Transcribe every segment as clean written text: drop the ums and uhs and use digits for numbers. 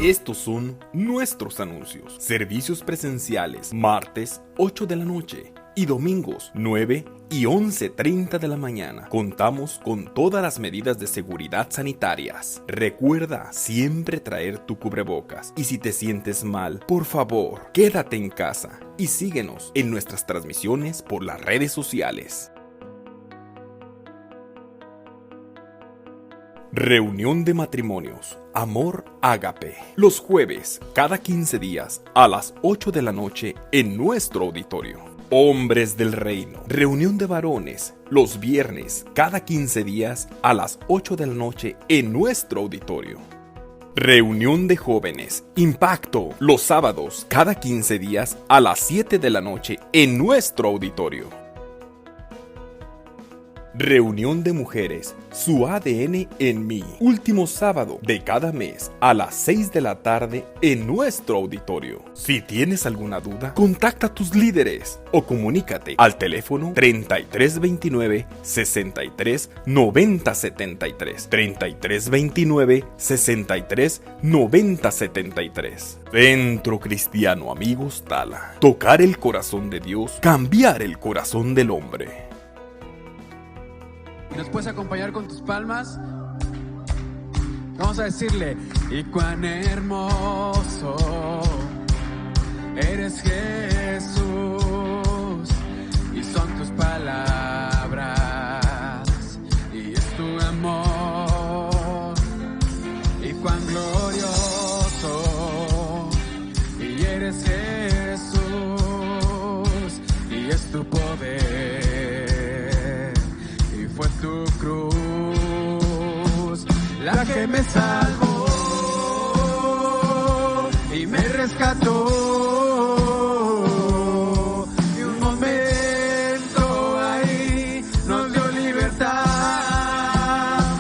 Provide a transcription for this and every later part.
Estos son nuestros anuncios. Servicios presenciales, martes 8 de la noche y domingos 9 y 11:30 de la mañana. Contamos con todas las medidas de seguridad sanitarias. Recuerda siempre traer tu cubrebocas y si te sientes mal, por favor, quédate en casa y síguenos en nuestras transmisiones por las redes sociales. Reunión de matrimonios, Amor Ágape. Los jueves, cada 15 días, a las 8 de la noche, en nuestro auditorio. Hombres del Reino. Reunión de varones, los viernes, cada 15 días, a las 8 de la noche, en nuestro auditorio. Reunión de jóvenes, Impacto, los sábados, cada 15 días, a las 7 de la noche, en nuestro auditorio. Reunión de mujeres, Su ADN en mí. Último sábado de cada mes a las 6 de la tarde en nuestro auditorio. Si tienes alguna duda, contacta a tus líderes o comunícate al teléfono 3329 63 90 73. 3329 63 90 73. Centro Cristiano Amigos Tala. Tocar el corazón de Dios, cambiar el corazón del hombre. ¿Nos puedes acompañar con tus palmas? Vamos a decirle: y cuán hermoso eres, Jesús, y son tus palabras, y es tu amor, y cuán glorioso, y eres Jesús, y es tu poder. Fue tu cruz la que me salvó y me rescató. Y un momento ahí nos dio libertad.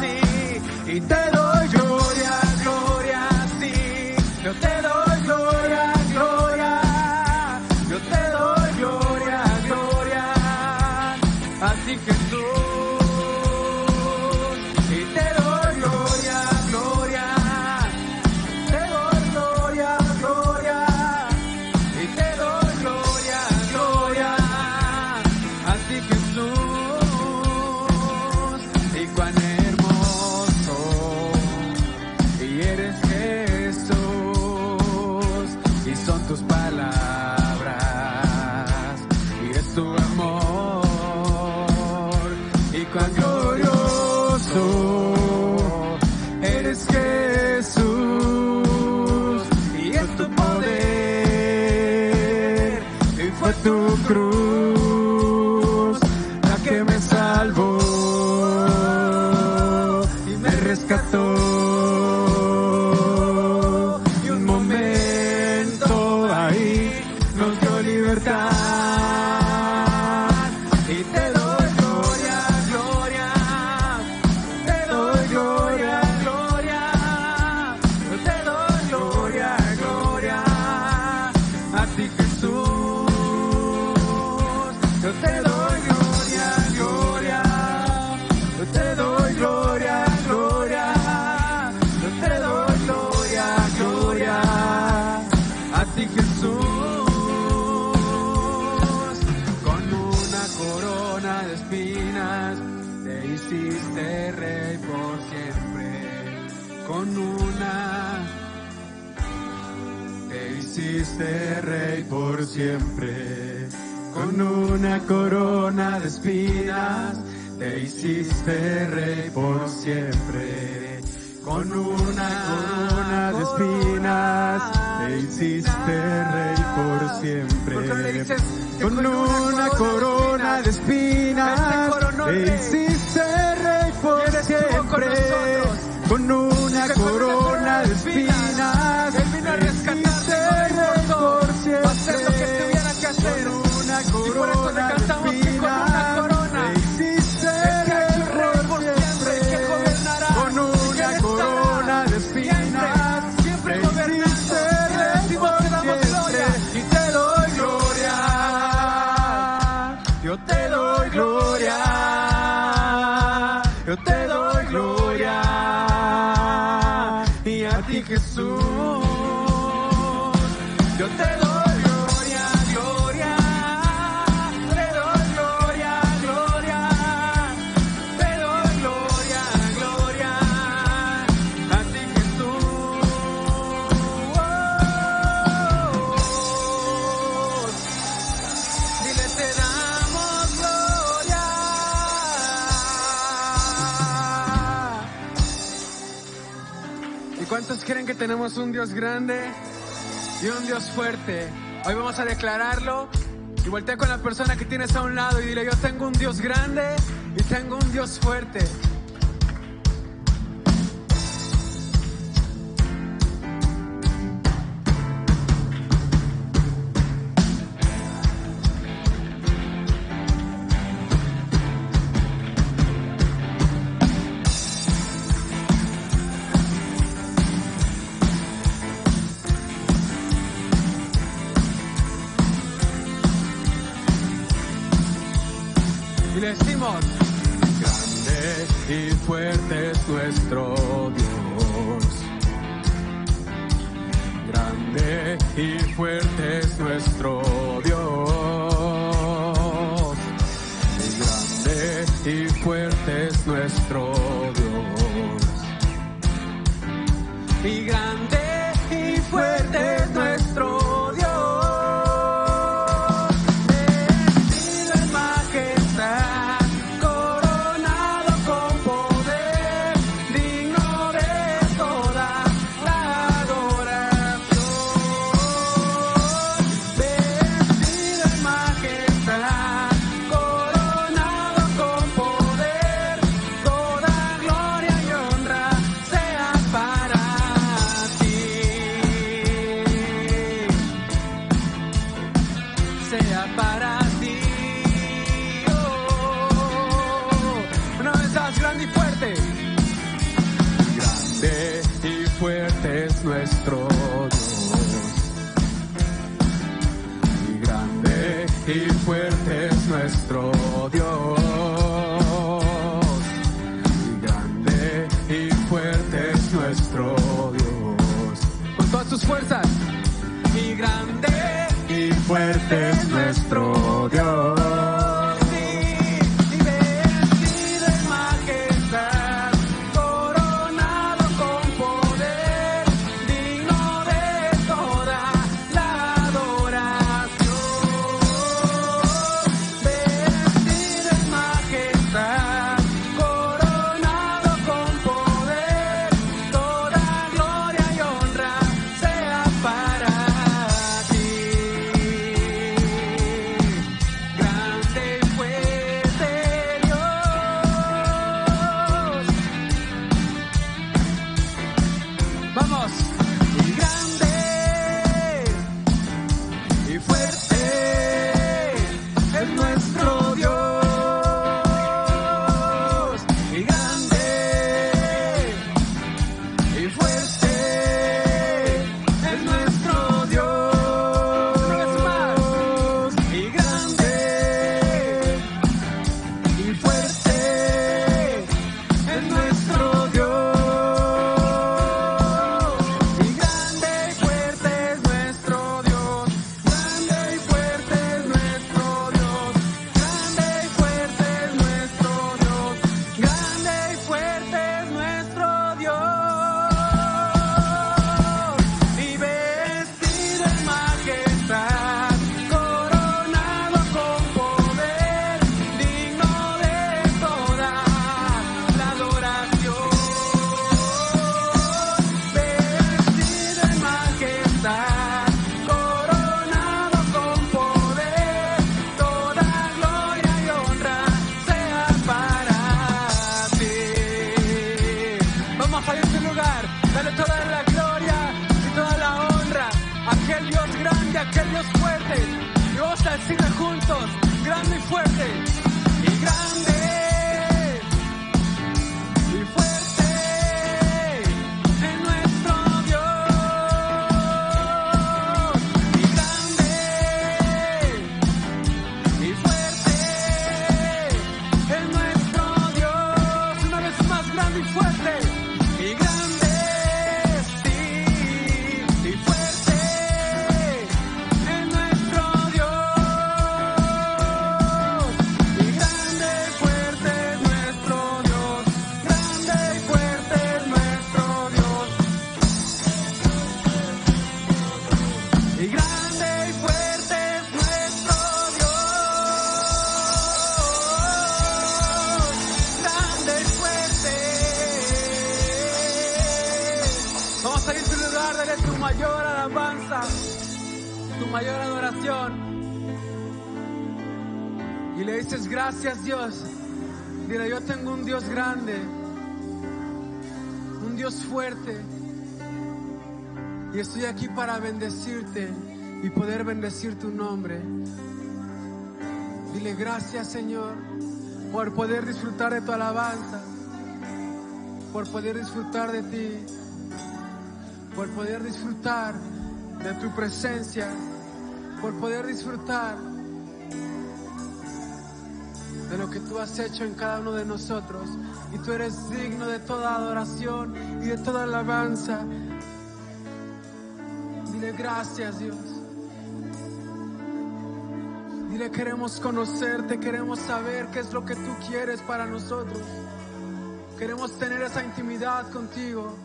Sí, y te doy gloria, gloria, sí. Yo te doy gloria, gloria. Yo te doy gloria, gloria. Así que tú. Cuán glorioso eres, Jesús, y es tu poder, y fue tu cruz la que me salvó y me rescató. Y un momento ahí nos dio libertad. Hiciste rey por siempre, te hiciste rey por siempre, con una corona de espinas, te hiciste rey por siempre, con una corona de espinas, te hiciste rey por siempre, con una corona de espinas, te hiciste rey por siempre, con una corona de espinas, Él vino a rescatarse rey por siempre, va a hacer lo que tuviera que hacer, con una corona de espinas, te hiciste rey por siempre, con una corona de espinas, siempre gobernando, y por siempre, y te doy gloria, yo te doy gloria. Jesús. Yo te doy gloria, gloria. Te doy gloria, gloria. Te doy gloria, gloria. A ti, Jesús. Dile, te damos gloria. ¿Y cuántos creen que tenemos un Dios grande y un Dios fuerte? Hoy vamos a declararlo. Y voltea con la persona que tienes a un lado y dile, yo tengo un Dios grande y tengo un Dios fuerte. Y le decimos, grande y fuerte es nuestro Dios. Grande y fuerte es nuestro Dios. Grande y fuerte es nuestro Dios. Y grande y fuerte es nuestro Dios. Para ti, una vez más, grande y fuerte. Grande y fuerte es nuestro Dios. Y grande y fuerte es nuestro Dios. Y grande y fuerte es nuestro Dios. Con todas tus fuerzas. Y grande y fuerte es nuestro Dios. Y vestido en majestad, coronado con poder, digno de toda la adoración. Vestido en majestad, coronado con poder, toda gloria y honra sea para ti. Grande y fuerte Dios. Vamos. Y grande y fuerte es nuestro Dios. Y grande y fuerte es nuestro Dios. Una vez más. Y grande y fuerte es nuestro Dios. Y grande y fuerte es nuestro Dios. Grande y fuerte es nuestro Dios. Grande y fuerte es nuestro Dios. Grande y fuerte es nuestro Dios. Y vestido en majestad, coronado con poder, digno de toda la adoración. Vestido en majestad, coronado con poder, toda gloria y honra sea para ti. Vamos a este lugar, dale toda la gloria y toda la honra a aquel Dios grande, a aquel Dios fuerte. Y vamos a decirle juntos, grande y fuerte. Y grande y fuerte es nuestro Dios. Y grande y fuerte es nuestro Dios. Una vez más, grande y fuerte. Y grande, sí. mayor alabanza, tu mayor adoración. Y le dices: gracias, Dios. Dile: yo tengo un Dios grande, un Dios fuerte, y estoy aquí para bendecirte y poder bendecir tu nombre. Dile: gracias, Señor, por poder disfrutar de tu alabanza, por poder disfrutar de ti, por poder disfrutar de tu presencia, por poder disfrutar de lo que tú has hecho en cada uno de nosotros. Y tú eres digno de toda adoración y de toda alabanza. Dile: gracias, Dios. Dile: queremos conocerte, queremos saber qué es lo que tú quieres para nosotros. Queremos tener esa intimidad contigo,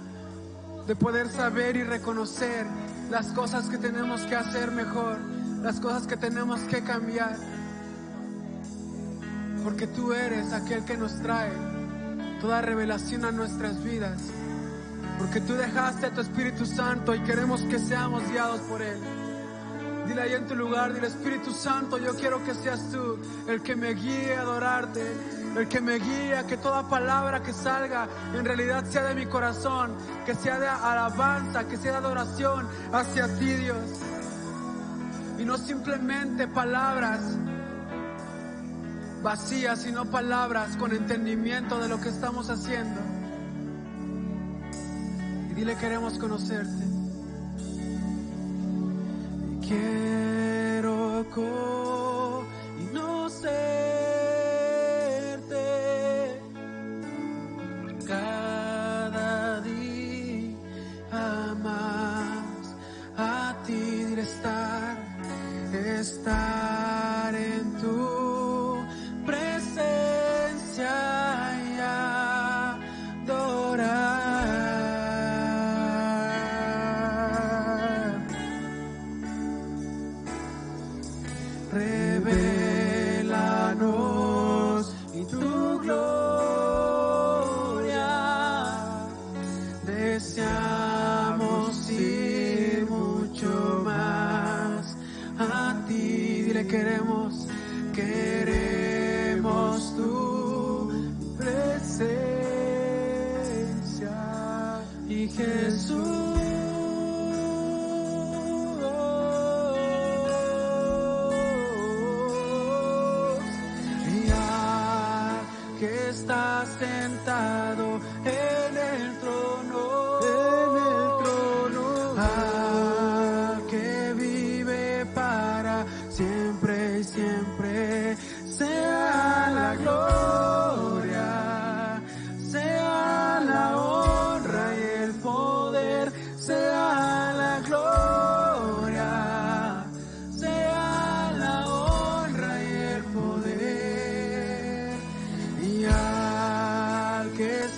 de poder saber y reconocer las cosas que tenemos que hacer mejor, las cosas que tenemos que cambiar. Porque tú eres aquel que nos trae toda revelación a nuestras vidas. Porque tú dejaste a tu Espíritu Santo y queremos que seamos guiados por Él. Dile ahí en tu lugar: dile: Espíritu Santo, yo quiero que seas tú el que me guíe a adorarte, el que me guíe a que toda palabra que salga en realidad sea de mi corazón, que sea de alabanza, que sea de adoración hacia ti, Dios. Y no simplemente palabras vacías, sino palabras con entendimiento de lo que estamos haciendo. Y dile: queremos conocerte. Quiero conocerte cada día más. A ti dile: estar en tu presencia y adorar. Revélanos y tu gloria. Deseamos ir mucho más a ti. Dile: queremos tu presencia. Y Jesús, ya que estás sentado en el trono, que vive para siempre y siempre, sea la gloria, sea la honra y el poder, sea la gloria, sea la honra y el poder. Y al que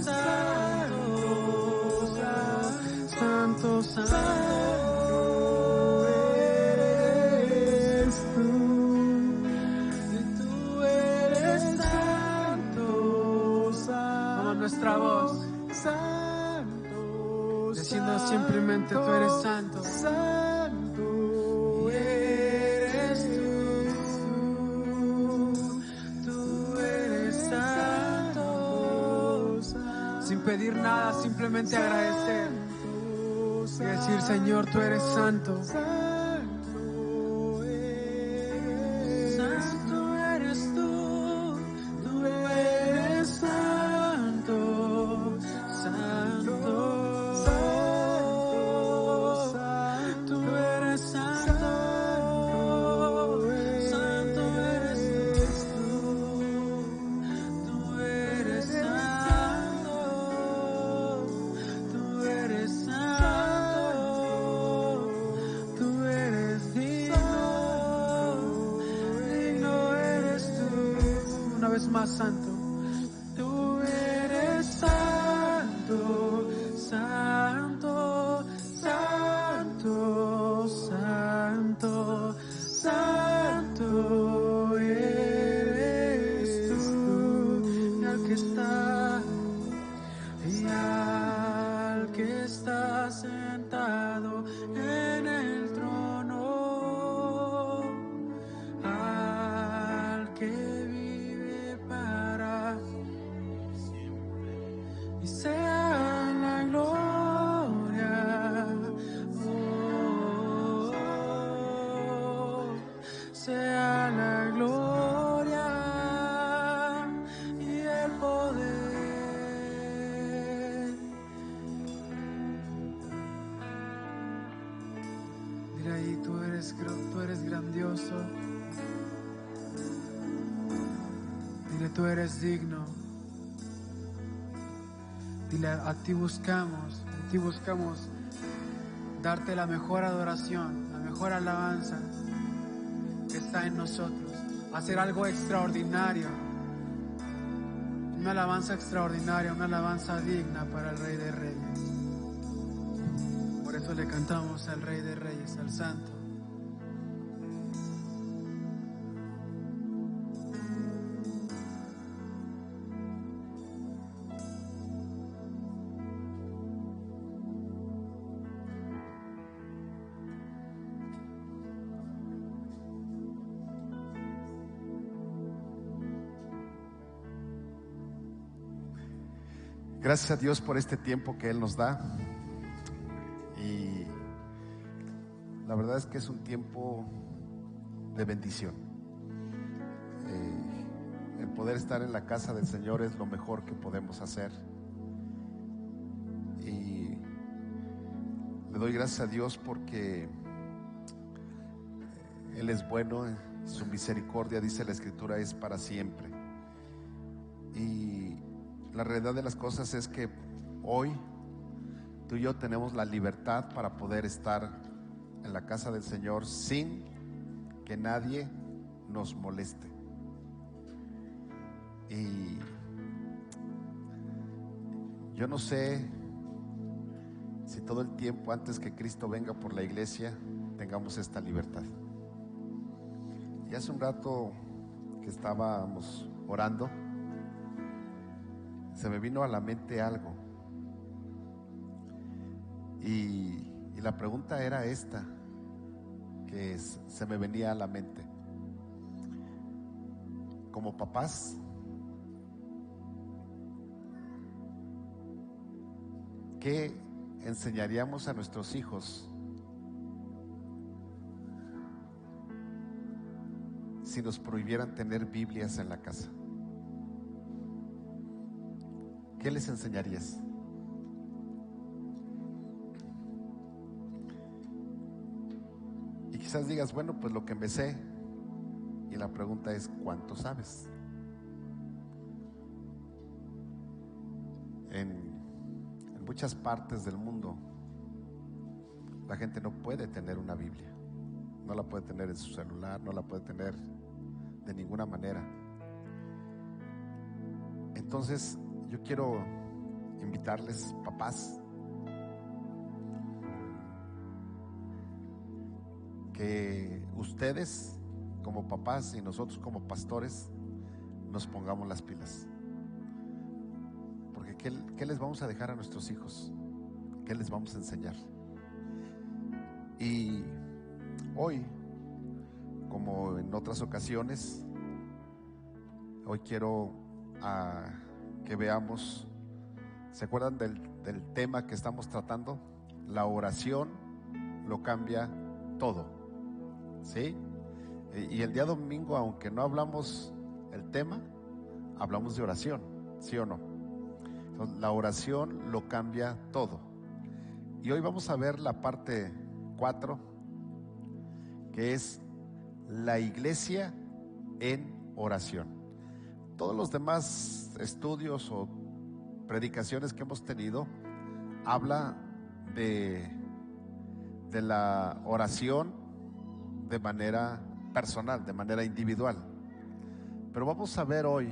santo, santo eres tú. Y tú eres santo, santo. Vamos, nuestra voz. Santo, diciendo simplemente tú eres santo. Santo eres tú eres santo. Sin pedir nada, simplemente agradecer y decir, Señor, tú eres santo. Santo eres tú eres santo, santo, tú eres santo, santo eres tú eres santo, tú eres santo, tú eres digno eres tú. Una vez más, santo. Tú eres santo, santo, santo, santo, santo eres tú. Y al que está sentado en el trono, al que vive para y sea la gloria, sea la gloria y el poder. Mira ahí, tú eres grandioso. Dile, tú eres digno. Dile, a ti buscamos darte la mejor adoración, la mejor alabanza que está en nosotros. Hacer algo extraordinario, una alabanza extraordinaria, una alabanza digna para el Rey de Reyes. Por eso le cantamos al Rey de Reyes, al Santo. Gracias a Dios por este tiempo que Él nos da. Y la verdad es que es un tiempo de bendición. El poder estar en la casa del Señor es lo mejor que podemos hacer. Y le doy gracias a Dios porque Él es bueno, su misericordia, dice la Escritura, es para siempre. Y la realidad de las cosas es que hoy tú y yo tenemos la libertad para poder estar en la casa del Señor sin que nadie nos moleste. Y yo no sé si todo el tiempo antes que Cristo venga por la iglesia tengamos esta libertad. Y hace un rato que estábamos orando, se me vino a la mente algo. Y la pregunta era esta, que se me venía a la mente. Como papás, ¿qué enseñaríamos a nuestros hijos si nos prohibieran tener Biblias en la casa? ¿Qué les enseñarías? Y quizás digas, bueno, pues lo que me sé. Y la pregunta es, ¿cuánto sabes? En muchas partes del mundo, la gente no puede tener una Biblia. No la puede tener en su celular, no la puede tener de ninguna manera. Entonces, yo quiero invitarles, papás, que ustedes como papás y nosotros como pastores nos pongamos las pilas. Porque ¿qué les vamos a dejar a nuestros hijos? ¿Qué les vamos a enseñar? Y hoy, como en otras ocasiones, hoy quiero que veamos, ¿se acuerdan del tema que estamos tratando? La oración lo cambia todo, ¿sí? Y el día domingo, aunque no hablamos el tema, hablamos de oración, ¿sí o no? Entonces, la oración lo cambia todo. Y hoy vamos a ver la parte 4, que es la iglesia en oración. Todos los demás estudios o predicaciones que hemos tenido habla de la oración de manera personal, de manera individual. Pero vamos a ver hoy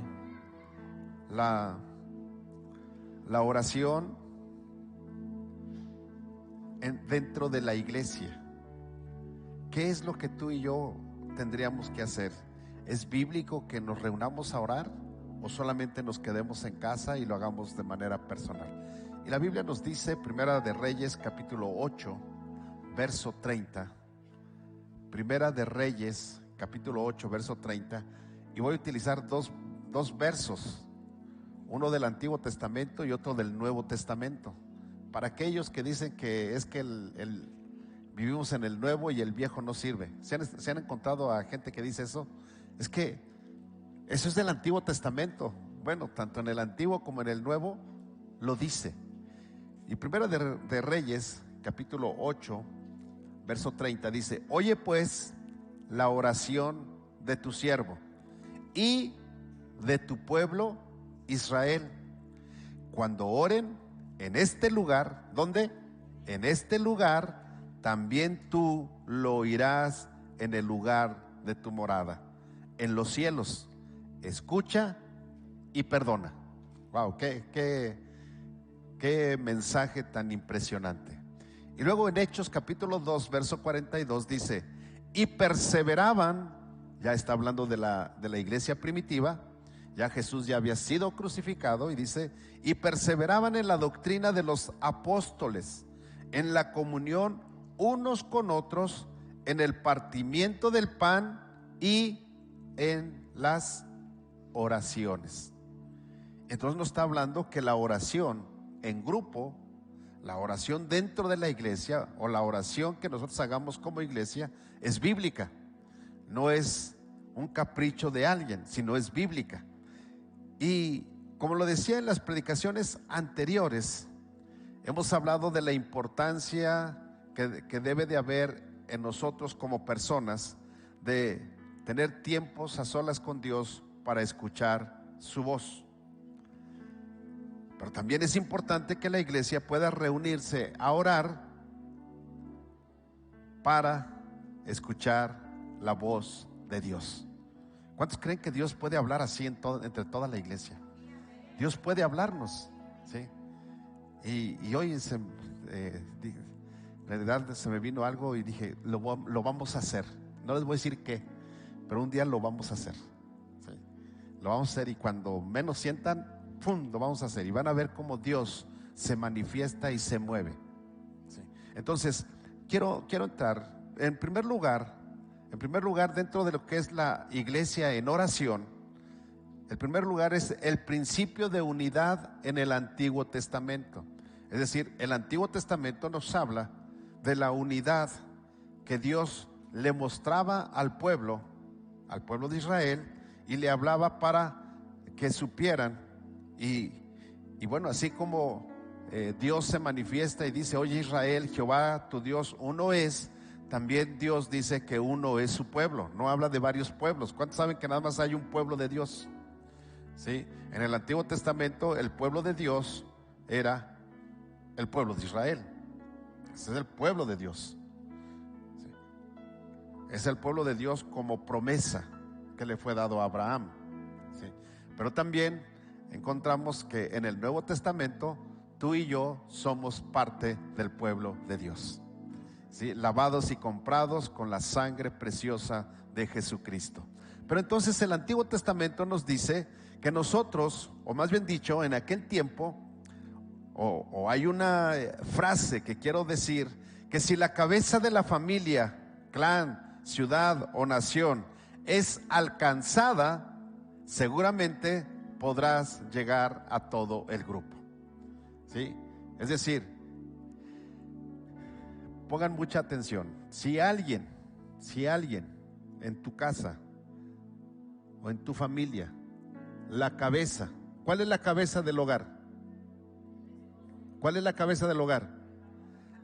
la oración dentro de la iglesia. ¿Qué es lo que tú y yo tendríamos que hacer? ¿Es bíblico que nos reunamos a orar o solamente nos quedemos en casa y lo hagamos de manera personal? Y la Biblia nos dice, Primera de Reyes capítulo 8 verso 30, Primera de Reyes capítulo 8 verso 30, y voy a utilizar dos versos, uno del Antiguo Testamento y otro del Nuevo Testamento, para aquellos que dicen que es que vivimos en el Nuevo y el Viejo no sirve. ¿Se han encontrado a gente que dice eso? Es que eso es del Antiguo Testamento. Bueno, tanto en el Antiguo como en el Nuevo lo dice. Y Primera de Reyes capítulo 8 verso 30 dice: oye pues la oración de tu siervo y de tu pueblo Israel, cuando oren en este lugar. ¿Dónde? En este lugar, también tú lo oirás en el lugar de tu morada, en los cielos. Escucha y perdona. Wow, qué mensaje tan impresionante. Y luego en Hechos capítulo 2 verso 42 dice: y perseveraban, ya está hablando de la iglesia primitiva, ya Jesús ya había sido crucificado, y dice: y perseveraban en la doctrina de los apóstoles, en la comunión unos con otros, en el partimiento del pan y en las oraciones. Entonces nos está hablando que la oración en grupo, la oración dentro de la iglesia, o la oración que nosotros hagamos como iglesia, es bíblica. No es un capricho de alguien, sino es bíblica. Y como lo decía en las predicaciones anteriores, hemos hablado de la importancia que debe de haber en nosotros como personas, de tener tiempos a solas con Dios para escuchar su voz. Pero también es importante que la iglesia pueda reunirse a orar para escuchar la voz de Dios. ¿Cuántos creen que Dios puede hablar así entre toda la iglesia? Dios puede hablarnos, ¿sí? Y hoy en realidad se me vino algo y dije, lo vamos a hacer. No les voy a decir qué, pero un día lo vamos a hacer, ¿sí? Lo vamos a hacer, y cuando menos sientan, ¡pum!, lo vamos a hacer, y van a ver cómo Dios se manifiesta y se mueve, ¿sí? Entonces quiero entrar en primer lugar dentro de lo que es la iglesia en oración. El primer lugar es el principio de unidad en el Antiguo Testamento. Es decir, el Antiguo Testamento nos habla de la unidad que Dios le mostraba al pueblo de Israel, y le hablaba para que supieran. Y bueno, así como Dios se manifiesta y dice: oye Israel, Jehová tu Dios uno es, también Dios dice que uno es su pueblo. No habla de varios pueblos. ¿Cuántos saben que nada más hay un pueblo de Dios? ¿Sí? En el Antiguo Testamento el pueblo de Dios era el pueblo de Israel. Ese es el pueblo de Dios, ¿sí? Es el pueblo de Dios como promesa que le fue dado a Abraham, ¿sí? Pero también encontramos que en el Nuevo Testamento tú y yo somos parte del pueblo de Dios, ¿sí? Lavados y comprados con la sangre preciosa de Jesucristo. Pero entonces el Antiguo Testamento nos dice que nosotros, o más bien dicho, en aquel tiempo, o hay una frase que quiero decir, que si la cabeza de la familia, clan, ciudad o nación es alcanzada, seguramente podrás llegar a todo el grupo, ¿sí? Es decir, pongan mucha atención. Si alguien en tu casa o en tu familia, la cabeza, ¿cuál es la cabeza del hogar? ¿Cuál es la cabeza del hogar?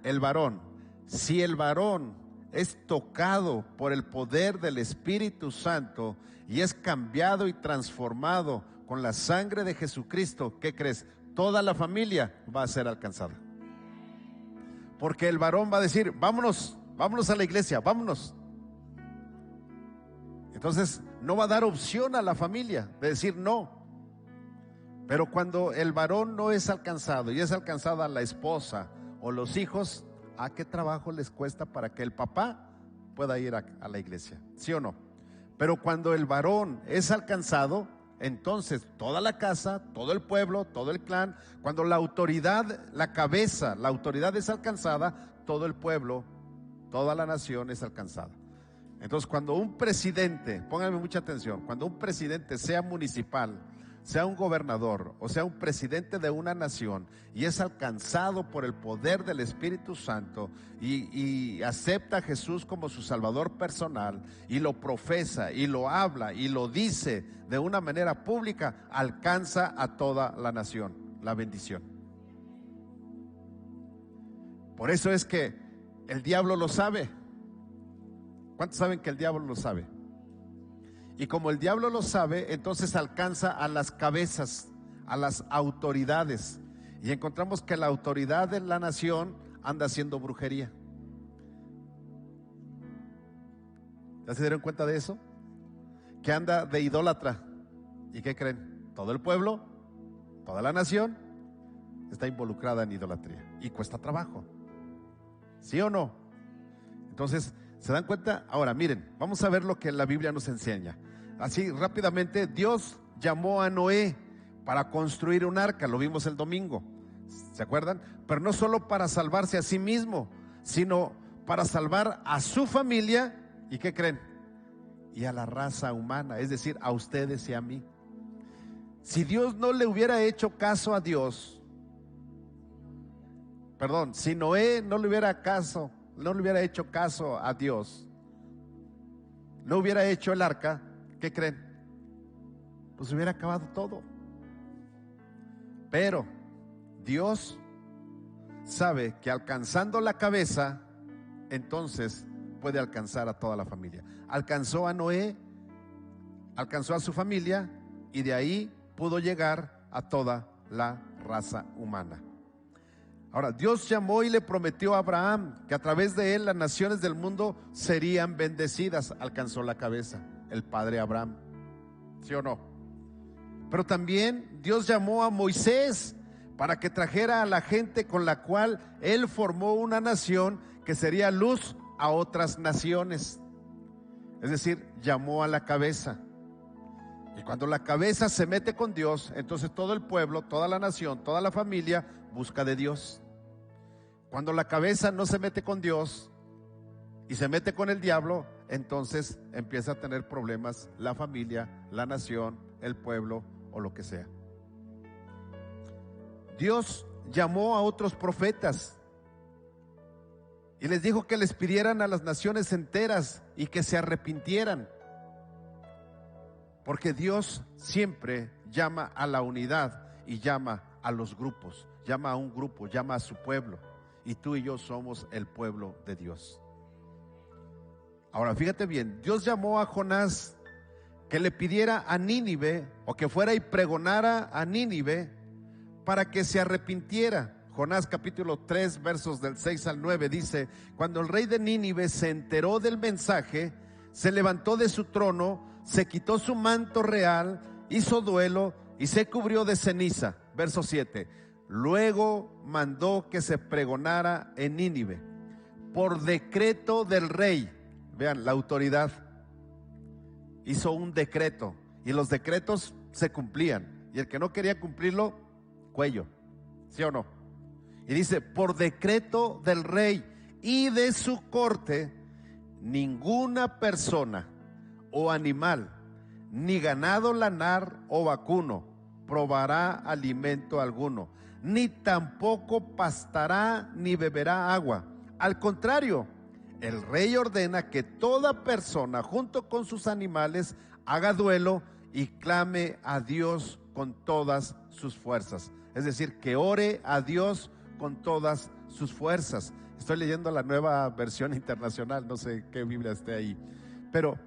El varón. Si el varón es tocado por el poder del Espíritu Santo y es cambiado y transformado con la sangre de Jesucristo, ¿qué crees? Toda la familia va a ser alcanzada. Porque el varón va a decir, vámonos a la iglesia, vámonos. Entonces no va a dar opción a la familia de decir no. Pero cuando el varón no es alcanzado y es alcanzada la esposa o los hijos, ¿a qué trabajo les cuesta para que el papá pueda ir a la iglesia? ¿Sí o no? Pero cuando el varón es alcanzado, entonces toda la casa, todo el pueblo, todo el clan, cuando la autoridad, la cabeza, la autoridad es alcanzada, todo el pueblo, toda la nación es alcanzada. Entonces cuando un presidente, pónganme mucha atención, cuando un presidente sea municipal, sea un gobernador o sea un presidente de una nación y es alcanzado por el poder del Espíritu Santo y acepta a Jesús como su Salvador personal y lo profesa y lo habla y lo dice de una manera pública, alcanza a toda la nación la bendición. Por eso es que el diablo lo sabe. ¿Cuántos saben que el diablo lo sabe? Y como el diablo lo sabe, entonces alcanza a las cabezas, a las autoridades. Y encontramos que la autoridad de la nación anda haciendo brujería. ¿Ya se dieron cuenta de eso? Que anda de idólatra. ¿Y qué creen? Todo el pueblo, toda la nación está involucrada en idolatría. Y cuesta trabajo. ¿Sí o no? Entonces, ¿se dan cuenta? Ahora miren, vamos a ver lo que la Biblia nos enseña. Así rápidamente, Dios llamó a Noé para construir un arca, lo vimos el domingo, ¿se acuerdan? Pero no solo para salvarse a sí mismo, sino para salvar a su familia. ¿Y qué creen? Y a la raza humana, es decir, a ustedes y a mí. Si Dios no le hubiera hecho caso a Dios, si Noé no le hubiera hecho caso a Dios, no hubiera hecho el arca, ¿qué creen? Pues hubiera acabado todo. Pero Dios sabe que alcanzando la cabeza, entonces puede alcanzar a toda la familia. Alcanzó a Noé, alcanzó a su familia y de ahí pudo llegar a toda la raza humana. Ahora, Dios llamó y le prometió a Abraham que a través de él las naciones del mundo serían bendecidas. Alcanzó la cabeza, el padre Abraham. ¿Sí o no? Pero también Dios llamó a Moisés para que trajera a la gente con la cual él formó una nación que sería luz a otras naciones. Es decir, llamó a la cabeza. Y cuando la cabeza se mete con Dios, entonces todo el pueblo, toda la nación, toda la familia busca de Dios. Cuando la cabeza no se mete con Dios y se mete con el diablo, entonces empieza a tener problemas la familia, la nación, el pueblo o lo que sea. Dios llamó a otros profetas y les dijo que les pidieran a las naciones enteras y que se arrepintieran. Porque Dios siempre llama a la unidad y llama a los grupos, llama a un grupo, llama a su pueblo. Y tú y yo somos el pueblo de Dios. Ahora fíjate bien, Dios llamó a Jonás que le pidiera a Nínive o que fuera y pregonara a Nínive para que se arrepintiera. Jonás capítulo 3 versos del 6 al 9 dice: cuando el rey de Nínive se enteró del mensaje, se levantó de su trono, se quitó su manto real, hizo duelo y se cubrió de ceniza. Verso 7. Luego mandó que se pregonara en Nínive por decreto del rey. Vean, la autoridad hizo un decreto y los decretos se cumplían, y el que no quería cumplirlo, cuello, ¿sí o no? Y dice, por decreto del rey y de su corte, ninguna persona o animal, ni ganado lanar o vacuno, probará alimento alguno, ni tampoco pastará ni beberá agua. Al contrario, el rey ordena que toda persona junto con sus animales haga duelo y clame a Dios con todas sus fuerzas. Es decir, que ore a Dios con todas sus fuerzas. Estoy leyendo la Nueva Versión Internacional, no sé qué Biblia esté ahí, pero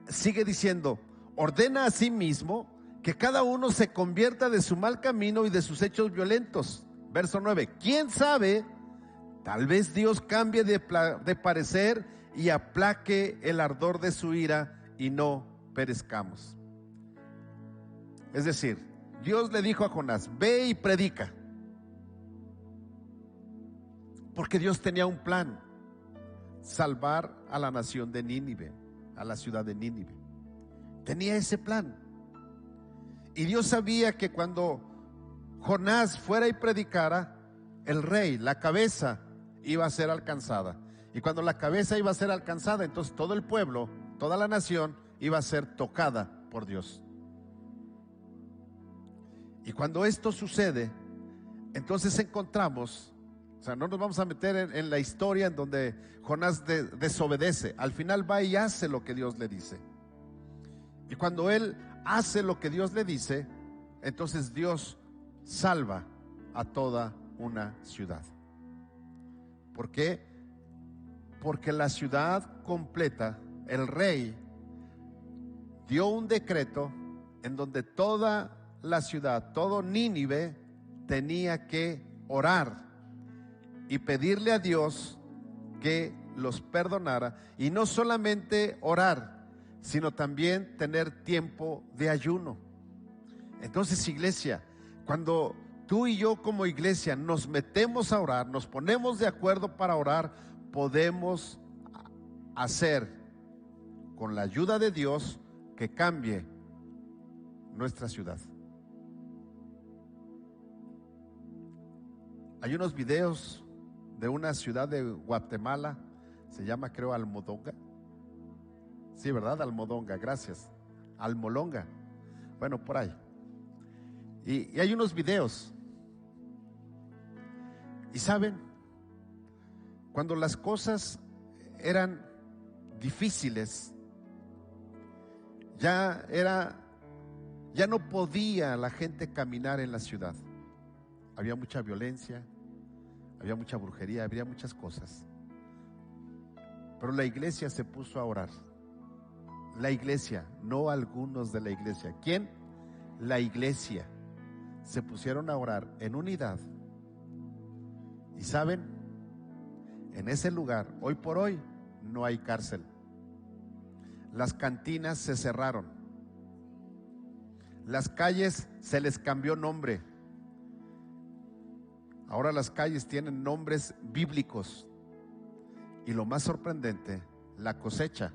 sigue diciendo, ordena a sí mismo que cada uno se convierta de su mal camino y de sus hechos violentos. Verso 9, ¿quién sabe? Tal vez Dios cambie de parecer y aplaque el ardor de su ira y no perezcamos. Es decir, Dios le dijo a Jonás, ve y predica. Porque Dios tenía un plan, salvar a la nación de Nínive, a la ciudad de Nínive. Tenía ese plan. Y Dios sabía que cuando Jonás fuera y predicara, el rey, la cabeza, iba a ser alcanzada. Y cuando la cabeza iba a ser alcanzada, entonces todo el pueblo, toda la nación iba a ser tocada por Dios. Y cuando esto sucede, entonces encontramos, o sea, no nos vamos a meter en la historia en donde Jonás desobedece. Al final va y hace lo que Dios le dice. Y cuando él hace lo que Dios le dice, entonces Dios salva a toda una ciudad. ¿Por qué? Porque la ciudad completa, el rey dio un decreto en donde toda la ciudad, todo Nínive, tenía que orar y pedirle a Dios que los perdonara. Y no solamente orar, sino también tener tiempo de ayuno. Entonces, iglesia, cuando tú y yo como iglesia nos metemos a orar, nos ponemos de acuerdo para orar, podemos hacer, con la ayuda de Dios, que cambie nuestra ciudad. Hay unos videos de una ciudad de Guatemala, se llama, creo, Almodonga. Sí, ¿verdad? Almodonga, gracias. Almolonga. Bueno, por ahí. Y hay unos videos. Y saben, cuando las cosas eran difíciles, ya no podía la gente caminar en la ciudad. Había mucha violencia, había mucha brujería, había muchas cosas. Pero la iglesia se puso a orar. La iglesia, no algunos de la iglesia. ¿Quién? La iglesia. Se pusieron a orar en unidad. Y saben, en ese lugar, hoy por hoy, no hay cárcel. Las cantinas se cerraron. Las calles se les cambió nombre. Ahora las calles tienen nombres bíblicos. Y lo más sorprendente, la cosecha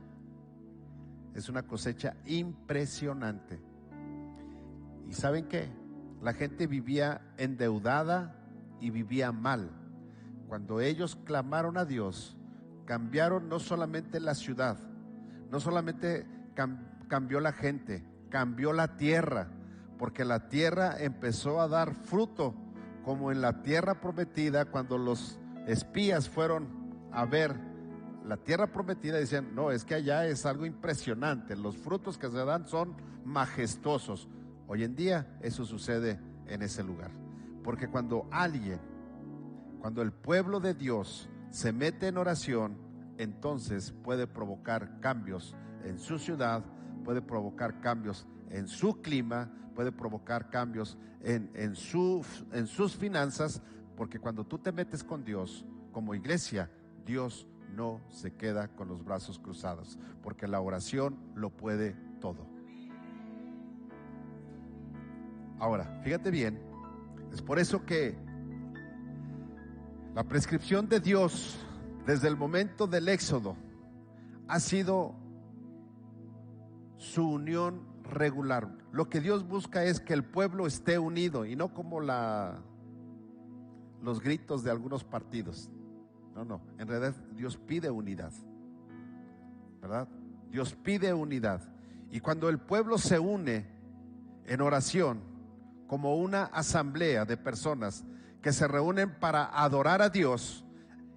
es una cosecha impresionante. ¿Y saben qué? La gente vivía endeudada y vivía mal. Cuando ellos clamaron a Dios, cambiaron no solamente la ciudad, no solamente cambió la gente, cambió la tierra, porque la tierra empezó a dar fruto, como en la tierra prometida. Cuando los espías fueron a ver la tierra prometida, decían, no, es que allá es algo impresionante, los frutos que se dan son majestuosos. Hoy en día eso sucede en ese lugar, porque cuando el pueblo de Dios se mete en oración, entonces puede provocar cambios en su ciudad, puede provocar cambios en su clima, puede provocar cambios en sus finanzas, porque cuando tú te metes con Dios como iglesia, Dios no se queda con los brazos cruzados, porque la oración lo puede todo. Ahora, fíjate bien, Es por eso que la prescripción de Dios desde el momento del Éxodo ha sido su unión regular. Lo que Dios busca es que el pueblo esté unido y no como los gritos de algunos partidos. No, en realidad Dios pide unidad, ¿verdad? Dios pide unidad. Y cuando el pueblo se une en oración como una asamblea de personas que se reúnen para adorar a Dios,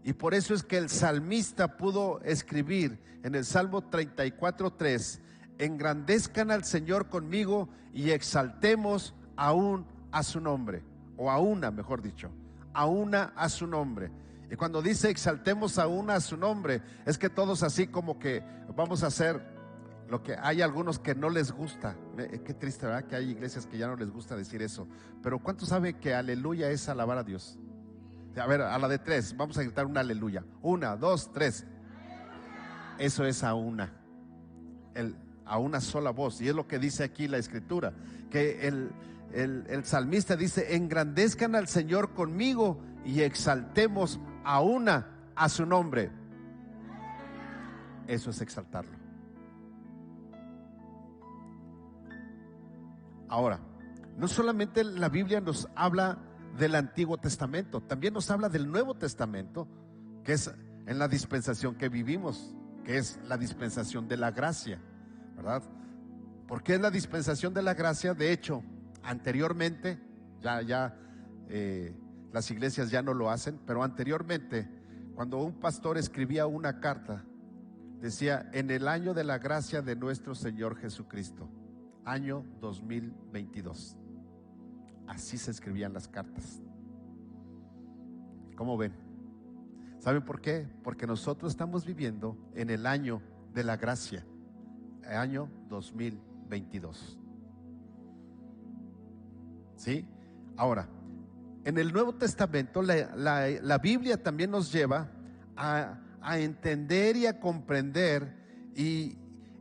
y por eso es que el salmista pudo escribir en el Salmo 34:3: engrandezcan al Señor conmigo y exaltemos aún a su nombre, o a una, mejor dicho, a una a su nombre. Y cuando dice exaltemos a una a su nombre, es que todos así como que vamos a hacer lo que hay algunos que no les gusta. Qué triste, ¿verdad? Que hay iglesias que ya no les gusta decir eso. Pero ¿cuántos saben que aleluya es alabar a Dios? A ver, a la de 3, vamos a gritar un aleluya. 1, 2, 3. Eso es a una sola voz. Y es lo que dice aquí la escritura, que el salmista dice: engrandezcan al Señor conmigo y exaltemos a una a su nombre. Eso es exaltarlo. Ahora, no solamente la Biblia nos habla del Antiguo Testamento, también nos habla del Nuevo Testamento, que es en la dispensación que vivimos, que es la dispensación de la gracia, ¿verdad? ¿Por qué es la dispensación de la gracia? De hecho, anteriormente, las iglesias ya no lo hacen, pero anteriormente, cuando un pastor escribía una carta, decía: en el año de la gracia de nuestro Señor Jesucristo, año 2022. Así se escribían las cartas. ¿Cómo ven? ¿Saben por qué? Porque nosotros estamos viviendo en el año de la gracia, año 2022. ¿Sí? Ahora, en el Nuevo Testamento la Biblia también nos lleva a entender y a comprender y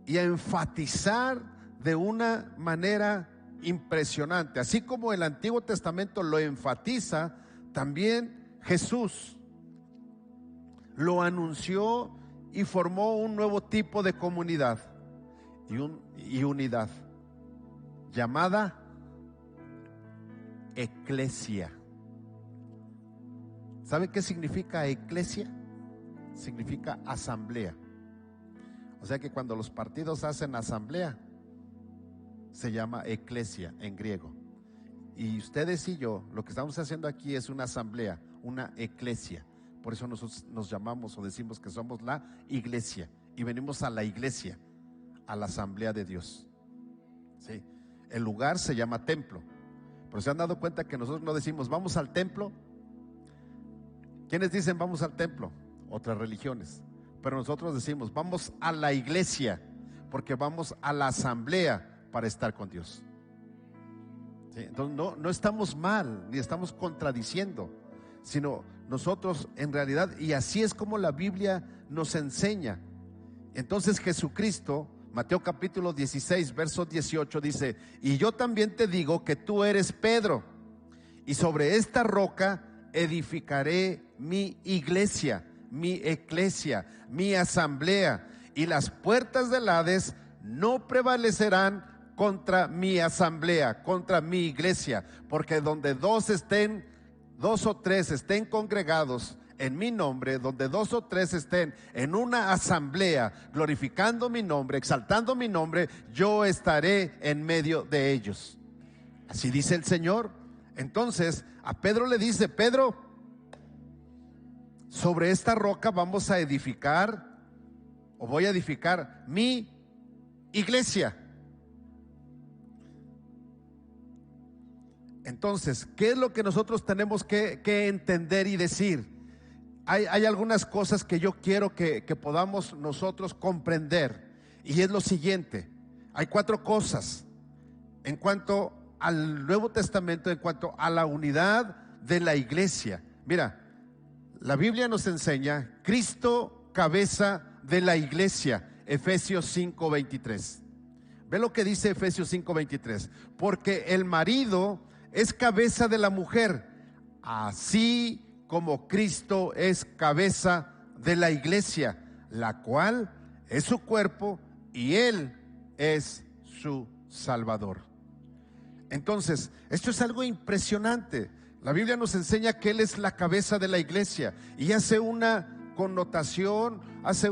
a enfatizar de una manera impresionante. Así como el Antiguo Testamento lo enfatiza, también Jesús lo anunció y formó un nuevo tipo de comunidad y unidad llamada eclesia. ¿Saben qué significa eclesia? Significa asamblea. O sea que cuando los partidos hacen asamblea, se llama eclesia en griego. Y ustedes y yo, lo que estamos haciendo aquí es una asamblea, una eclesia. Por eso nosotros nos llamamos o decimos que somos la iglesia. Y venimos a la iglesia, a la asamblea de Dios. ¿Sí? El lugar se llama templo. Pero se han dado cuenta que nosotros no decimos vamos al templo. ¿Quiénes dicen vamos al templo? Otras religiones. Pero nosotros decimos vamos a la iglesia, porque vamos a la asamblea para estar con Dios. ¿Sí? Entonces no estamos mal, ni estamos contradiciendo, sino nosotros en realidad, y así es como la Biblia nos enseña. Entonces Jesucristo, Mateo capítulo 16 verso 18 dice: y yo también te digo que tú eres Pedro, y sobre esta roca edificaré mi iglesia, mi eclesia, mi asamblea, y las puertas del Hades no prevalecerán contra mi asamblea, contra mi iglesia, porque donde dos o tres estén congregados en mi nombre, donde dos o tres estén en una asamblea glorificando mi nombre, exaltando mi nombre, yo estaré en medio de ellos. Así dice el Señor. Entonces a Pedro le dice: Pedro, sobre esta roca vamos a edificar, o voy a edificar mi iglesia. Entonces, ¿qué es lo que nosotros tenemos que entender y decir? Hay algunas cosas que yo quiero que podamos nosotros comprender, y es lo siguiente. Hay 4 cosas en cuanto al Nuevo Testamento, en cuanto a la unidad de la iglesia. Mira, la Biblia nos enseña: Cristo, cabeza de la iglesia, Efesios 5:23. Ve lo que dice Efesios 5:23: porque el marido es cabeza de la mujer, así como Cristo es cabeza de la iglesia, la cual es su cuerpo y Él es su Salvador. Entonces, esto es algo impresionante. La Biblia nos enseña que Él es la cabeza de la iglesia y hace una connotación, hace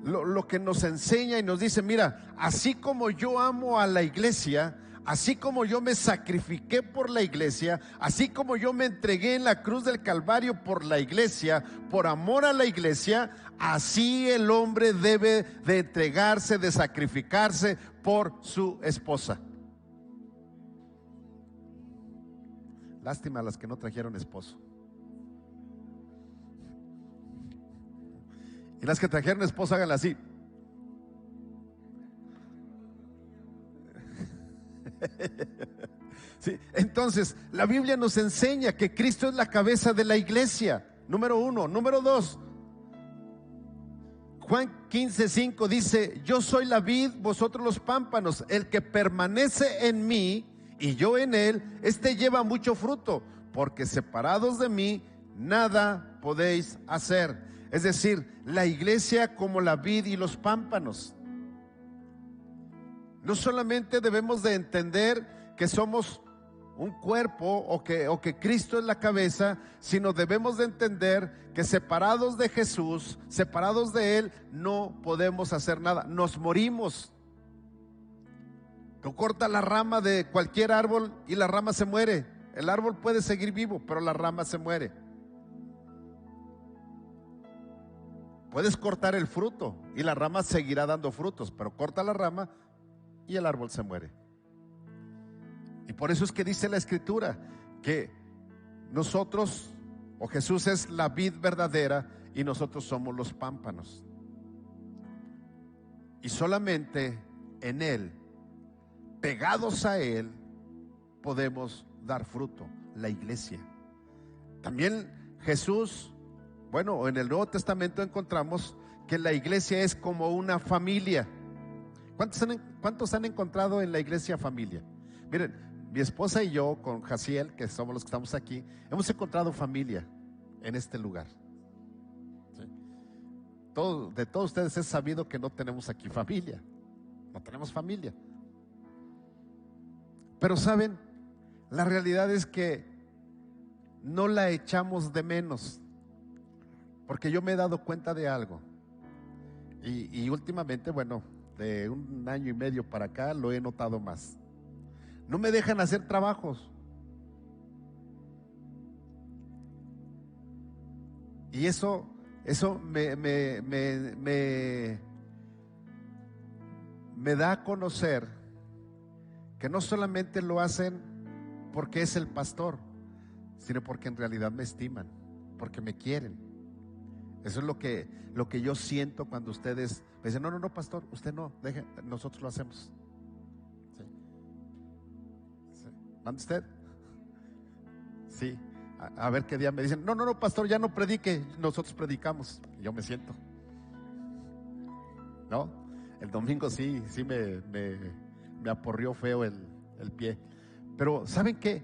lo que nos enseña y nos dice, mira, así como yo amo a la iglesia, así como yo me sacrifiqué por la iglesia, así como yo me entregué en la cruz del Calvario por la iglesia, por amor a la iglesia, así el hombre debe de entregarse, de sacrificarse por su esposa. Lástima a las que no trajeron esposo. Y las que trajeron esposo, háganla así. Sí, entonces la Biblia nos enseña que Cristo es la cabeza de la iglesia, número uno. Número dos, Juan 15:5 dice: yo soy la vid, vosotros los pámpanos. El que permanece en mí y yo en él, este lleva mucho fruto, porque separados de mí nada podéis hacer. Es decir, la iglesia como la vid y los pámpanos. No solamente debemos de entender que somos un cuerpo o que Cristo es la cabeza, sino debemos de entender que separados de Jesús, separados de Él, no podemos hacer nada. Nos morimos. Tú cortas la rama de cualquier árbol y la rama se muere. El árbol puede seguir vivo, pero la rama se muere. Puedes cortar el fruto y la rama seguirá dando frutos, pero corta la rama y el árbol se muere. Y por eso es que dice la Escritura que nosotros, o Jesús es la vid verdadera y nosotros somos los pámpanos. Y solamente en Él, pegados a Él, podemos dar fruto, la iglesia. También Jesús, bueno, en el Nuevo Testamento encontramos que la iglesia es como una familia. ¿Cuántos han encontrado en la iglesia familia? Miren, mi esposa y yo con Jaciel, que somos los que estamos aquí, hemos encontrado familia en este lugar. ¿Sí? De todos ustedes es sabido que no tenemos aquí familia. No tenemos familia. Pero saben, la realidad es que no la echamos de menos. Porque yo me he dado cuenta de algo. Y últimamente, bueno, de un año y medio para acá lo he notado más. No me dejan hacer trabajos. Y eso me da a conocer que no solamente lo hacen porque es el pastor, sino porque en realidad me estiman, porque me quieren. Eso es lo que yo siento cuando ustedes me dicen: no, pastor, usted no, deje, nosotros lo hacemos. ¿Manda usted? Sí. A ver qué día me dicen: no, pastor, ya no predique, nosotros predicamos. Y yo me siento. ¿No? El domingo sí me aporrió feo el pie. Pero ¿saben qué?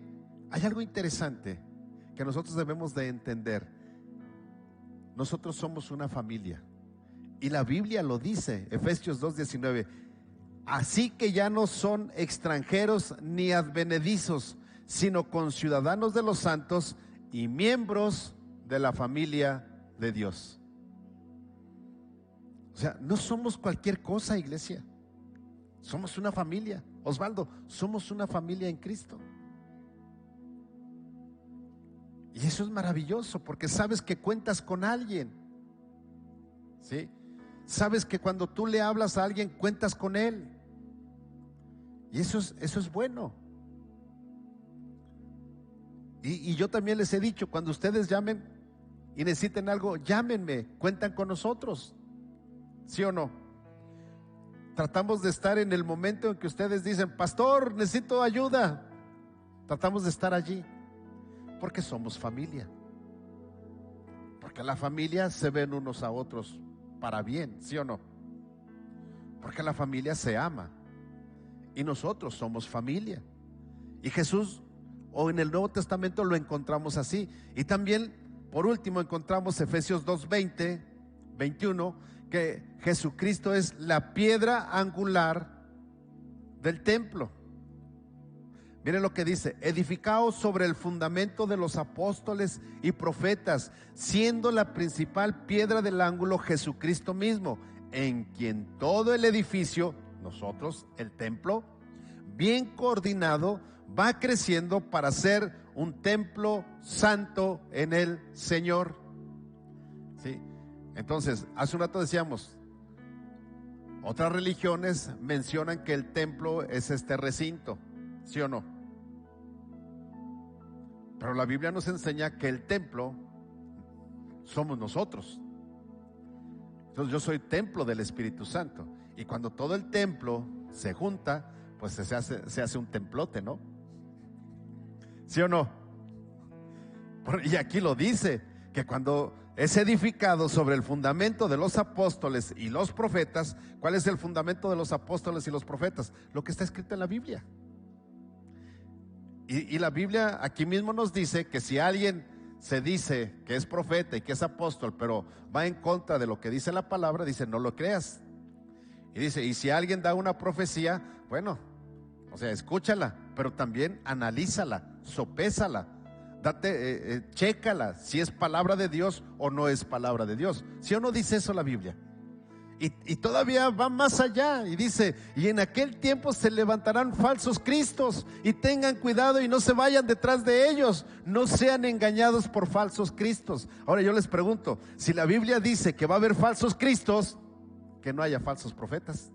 Hay algo interesante que nosotros debemos de entender. Nosotros somos una familia. Y la Biblia lo dice, Efesios 2:19. Así que ya no son extranjeros ni advenedizos, sino conciudadanos de los santos y miembros de la familia de Dios. O sea, no somos cualquier cosa, iglesia. Somos una familia. Osvaldo, somos una familia en Cristo. Y eso es maravilloso, porque sabes que cuentas con alguien. ¿Sí? Sabes que cuando tú le hablas a alguien, cuentas con él. Y eso es bueno. Y yo también les he dicho, cuando ustedes llamen y necesiten algo, llámenme, cuentan con nosotros. ¿Sí o no? Tratamos de estar en el momento en que ustedes dicen: pastor, necesito ayuda. Tratamos de estar allí, porque somos familia. Porque la familia se ven unos a otros para bien, ¿sí o no? Porque la familia se ama. y nosotros somos familia. Y Jesús, o en el Nuevo Testamento lo encontramos así. Y también, por último, encontramos Efesios 2:20, 21, que Jesucristo es la piedra angular del templo. Miren lo que dice: edificaos sobre el fundamento de los apóstoles y profetas, siendo la principal piedra del ángulo Jesucristo mismo, en quien todo el edificio, nosotros, el templo, bien coordinado, va creciendo para ser un templo santo en el Señor. ¿Sí? Entonces, hace un rato decíamos, otras religiones mencionan que el templo es este recinto, ¿sí o no? Pero la Biblia nos enseña que el templo somos nosotros. Entonces yo soy templo del Espíritu Santo. Y cuando todo el templo se junta, pues se hace un templote, ¿no? ¿Sí o no? Y aquí lo dice, que cuando es edificado sobre el fundamento de los apóstoles y los profetas. ¿Cuál es el fundamento de los apóstoles y los profetas? Lo que está escrito en la Biblia. Y la Biblia aquí mismo nos dice que si alguien se dice que es profeta y que es apóstol, pero va en contra de lo que dice la palabra, dice no lo creas. Y dice, y si alguien da una profecía, bueno, o sea, escúchala, pero también analízala, sopésala, chécala si es palabra de Dios o no es palabra de Dios. ¿Sí o no dice eso la Biblia? Y todavía va más allá y dice, y en aquel tiempo se levantarán falsos cristos, y tengan cuidado y no se vayan detrás de ellos, no sean engañados por falsos cristos. Ahora yo les pregunto, si la Biblia dice que va a haber falsos cristos, que no haya falsos profetas,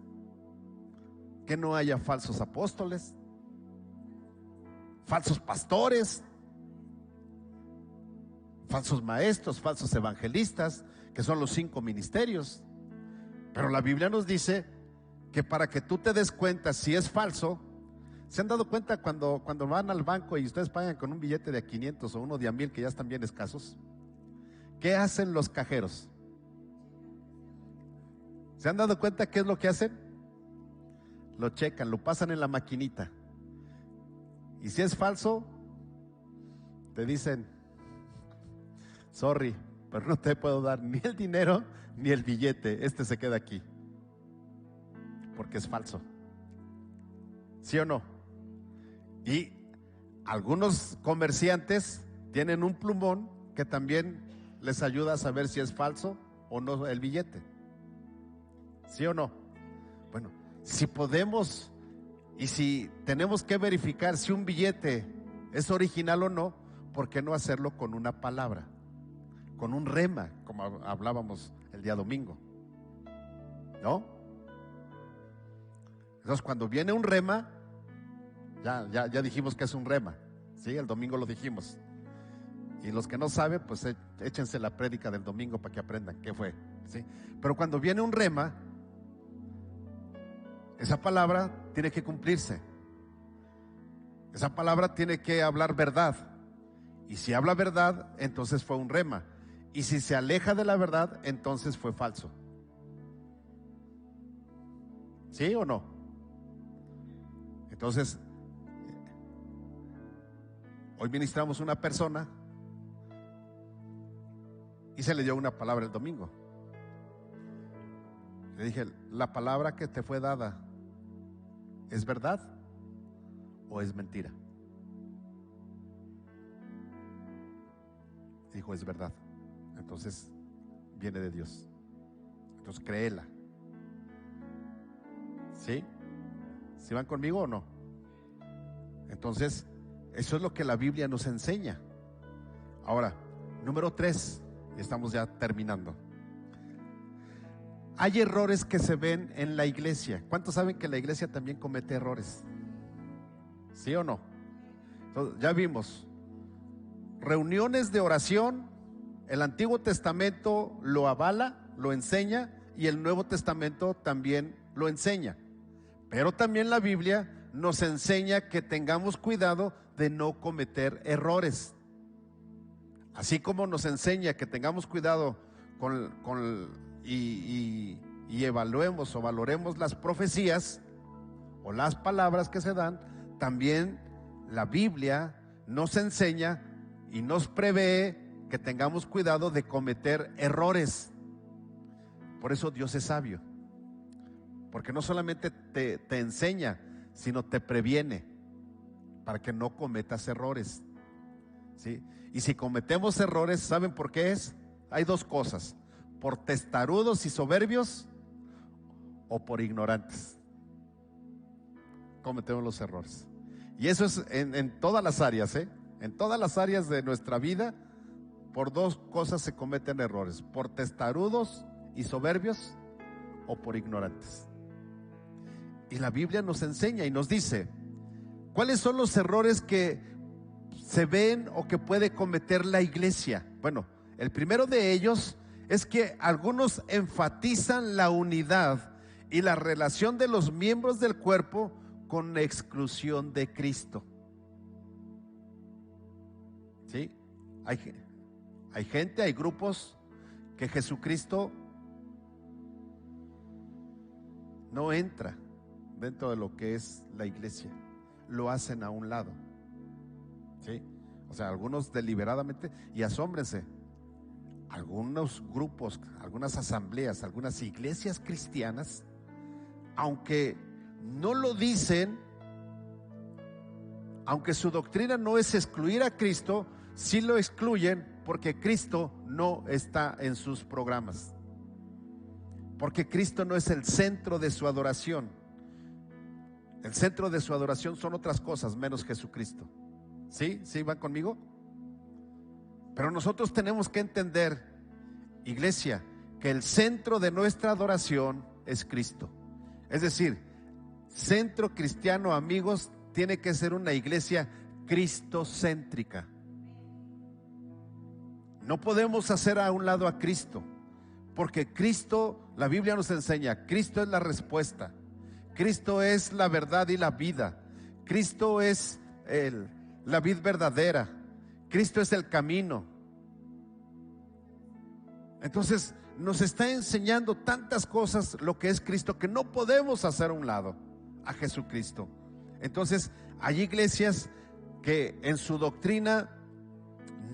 que no haya falsos apóstoles, falsos pastores, falsos maestros, falsos evangelistas, que son los 5 ministerios. Pero la Biblia nos dice que para que tú te des cuenta si es falso. ¿Se han dado cuenta cuando van al banco y ustedes pagan con un billete de 500 o uno de 1000 que ya están bien escasos? ¿Qué hacen los cajeros? ¿Se han dado cuenta qué es lo que hacen? Lo checan, lo pasan en la maquinita. Y si es falso, te dicen, sorry, pero no te puedo dar ni el dinero ni el billete, este se queda aquí, porque es falso. ¿Sí o no? Y algunos comerciantes tienen un plumón que también les ayuda a saber si es falso o no el billete. ¿Sí o no? Bueno, si podemos y si tenemos que verificar si un billete es original o no, ¿por qué no hacerlo con una palabra? Con un rema, como hablábamos el día domingo, ¿no? Entonces cuando viene un rema, ya dijimos que es un rema, ¿sí? El domingo lo dijimos. Y los que no saben, pues échense la prédica del domingo para que aprendan qué fue, ¿sí? Pero cuando viene un rema, esa palabra tiene que cumplirse. Esa palabra tiene que hablar verdad. Y si habla verdad, entonces fue un rema. Y si se aleja de la verdad, entonces fue falso. ¿Sí o no? Entonces, hoy ministramos una persona y se le dio una palabra el domingo. Le dije, ¿la palabra que te fue dada es verdad o es mentira? Dijo, es verdad. Entonces viene de Dios. Entonces créela. ¿Sí? ¿Sí van conmigo o no? Entonces eso es lo que la Biblia nos enseña. Ahora, número 3, estamos ya terminando. Hay errores que se ven en la iglesia. ¿Cuántos saben que la iglesia también comete errores? ¿Sí o no? Entonces, ya vimos reuniones de oración. El Antiguo Testamento lo avala, lo enseña, y el Nuevo Testamento también lo enseña. Pero también la Biblia nos enseña que tengamos cuidado de no cometer errores. Así como nos enseña que tengamos cuidado y evaluemos o valoremos las profecías, o las palabras que se dan, también la Biblia nos enseña y nos prevé que tengamos cuidado de cometer errores. Por eso Dios es sabio, porque no solamente te enseña, sino te previene para que no cometas errores, ¿sí? Y si cometemos errores, ¿saben por qué es? Hay dos cosas: por testarudos y soberbios, o por ignorantes cometemos los errores. Y eso es en todas las áreas, en todas las áreas de nuestra vida. Por dos cosas se cometen errores: por testarudos y soberbios, o por ignorantes. Y la Biblia nos enseña y nos dice cuáles son los errores que se ven o que puede cometer la iglesia. Bueno, el primero de ellos es que algunos enfatizan la unidad y la relación de los miembros del cuerpo con exclusión de Cristo. ¿Sí? Hay gente, hay grupos que Jesucristo no entra dentro de lo que es la iglesia, lo hacen a un lado, ¿sí? O sea, algunos deliberadamente. Y asómbrense, algunos grupos, algunas asambleas, algunas iglesias cristianas, aunque no lo dicen, aunque su doctrina no es excluir a Cristo, sí lo excluyen porque Cristo no está en sus programas, porque Cristo no es el centro de su adoración. El centro de su adoración son otras cosas menos Jesucristo. ¿Sí? ¿Sí van conmigo? Pero nosotros tenemos que entender, iglesia, que el centro de nuestra adoración es Cristo. Es decir, Centro Cristiano Amigos tiene que ser una iglesia cristocéntrica. No podemos hacer a un lado a Cristo, porque Cristo, la Biblia nos enseña, Cristo es la respuesta, Cristo es la verdad y la vida, Cristo es la vid verdadera, Cristo es el camino. Entonces nos está enseñando tantas cosas lo que es Cristo, que no podemos hacer a un lado a Jesucristo. Entonces hay iglesias que en su doctrina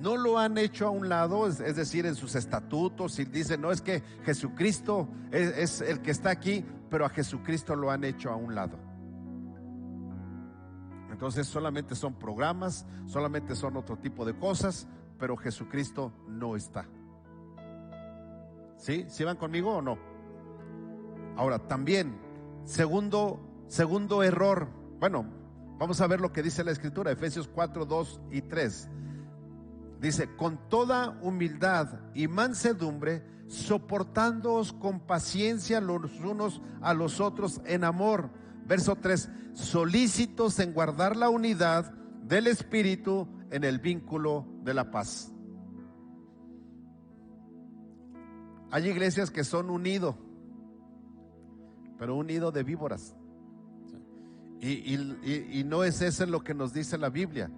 no lo han hecho a un lado, es decir, en sus estatutos, y dicen, no, es que Jesucristo es el que está aquí, pero a Jesucristo lo han hecho a un lado. Entonces solamente son programas, solamente son otro tipo de cosas, pero Jesucristo no está. ¿Sí? ¿Sí van conmigo o no? Ahora, también, segundo error. Bueno, vamos a ver lo que dice la Escritura, Efesios 4, 2 y 3. Dice, con toda humildad y mansedumbre, soportándoos con paciencia los unos a los otros en amor. Verso 3, solícitos en guardar la unidad del Espíritu en el vínculo de la paz. Hay iglesias que son un nido, pero un nido de víboras. Y no es eso lo que nos dice la Biblia.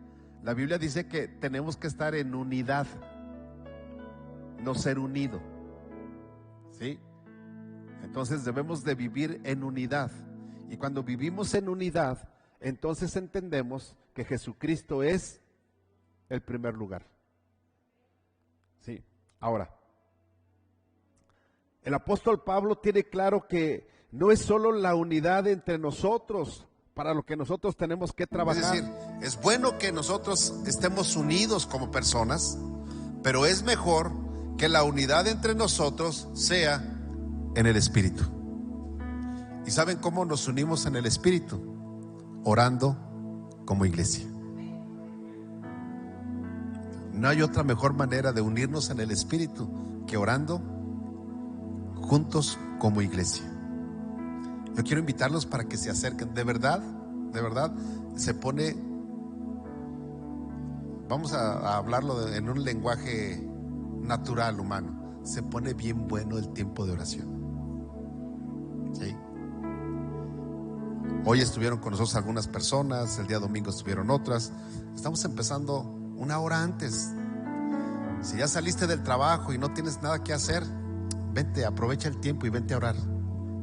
La Biblia dice que tenemos que estar en unidad, no ser unido, ¿sí? Entonces debemos de vivir en unidad. Y cuando vivimos en unidad, entonces entendemos que Jesucristo es el primer lugar. ¿Sí? Ahora, el apóstol Pablo tiene claro que no es solo la unidad entre nosotros para lo que nosotros tenemos que trabajar. Es decir, es bueno que nosotros estemos unidos como personas, pero es mejor que la unidad entre nosotros sea en el Espíritu. ¿Y saben cómo nos unimos en el Espíritu? Orando como iglesia. No hay otra mejor manera de unirnos en el Espíritu que orando juntos como iglesia. Yo quiero invitarlos para que se acerquen. De verdad, se pone, vamos a hablarlo en un lenguaje natural, humano. Se pone bien bueno el tiempo de oración. ¿Sí? Hoy estuvieron con nosotros algunas personas, el día domingo estuvieron otras. Estamos empezando una hora antes. Si ya saliste del trabajo y no tienes nada que hacer, vente, aprovecha el tiempo y vente a orar.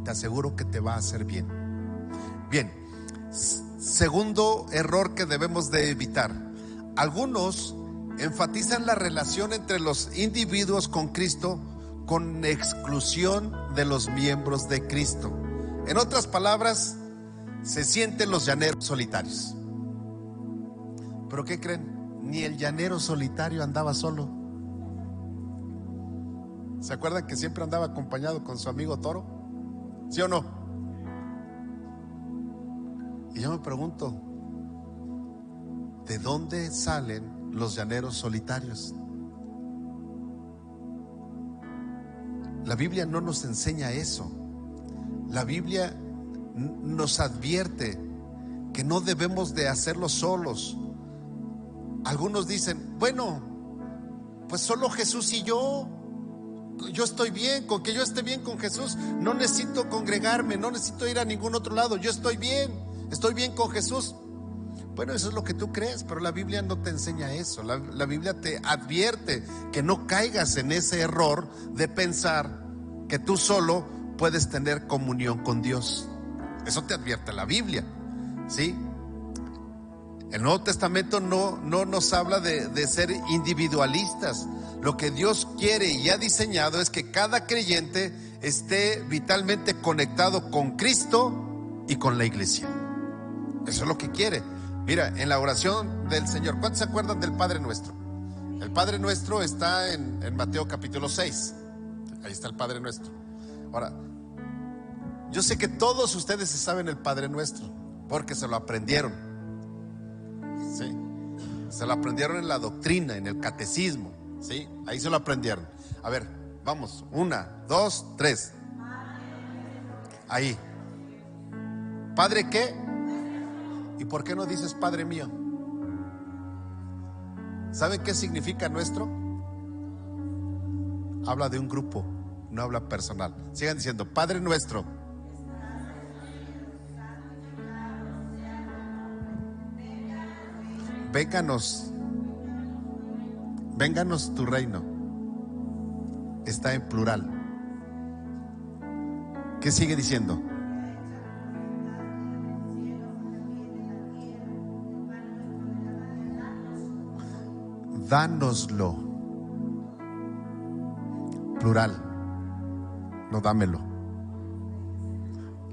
Te aseguro que te va a hacer bien. Bien, Segundo error que debemos de evitar. Algunos enfatizan la relación entre los individuos con Cristo con exclusión de los miembros de Cristo. En otras palabras, se sienten los llaneros solitarios. ¿Pero qué creen? Ni el llanero solitario andaba solo. ¿Se acuerdan que siempre andaba acompañado con su amigo toro? ¿Sí o no? Y yo me pregunto, ¿de dónde salen los llaneros solitarios? La Biblia no nos enseña eso. La Biblia nos advierte que no debemos de hacerlo solos. Algunos dicen, bueno, pues solo Jesús y yo estoy bien, con que yo esté bien con Jesús, no necesito congregarme, no necesito ir a ningún otro lado, yo estoy bien con Jesús. Bueno, eso es lo que tú crees, pero la Biblia no te enseña eso. La Biblia te advierte que no caigas en ese error de pensar que tú solo puedes tener comunión con Dios. Eso te advierte la Biblia, ¿sí? El Nuevo Testamento no nos habla de ser individualistas. Lo que Dios quiere y ha diseñado es que cada creyente esté vitalmente conectado con Cristo y con la iglesia. Eso es lo que quiere. Mira, en la oración del Señor, ¿cuántos se acuerdan del Padre Nuestro? El Padre Nuestro está en Mateo capítulo 6. Ahí está el Padre Nuestro. Ahora, yo sé que todos ustedes se saben el Padre Nuestro porque se lo aprendieron. ¿Sí? Se lo aprendieron en la doctrina, en el catecismo. ¿Sí? Ahí se lo aprendieron. A ver, vamos, 1, 2, 3. Ahí. ¿Padre qué? ¿Y por qué no dices Padre mío? ¿Saben qué significa nuestro? Habla de un grupo, no habla personal. Sigan diciendo, Padre nuestro. Vénganos tu reino. Está en plural. ¿Qué sigue diciendo? Dánoslo. Plural. No, dámelo.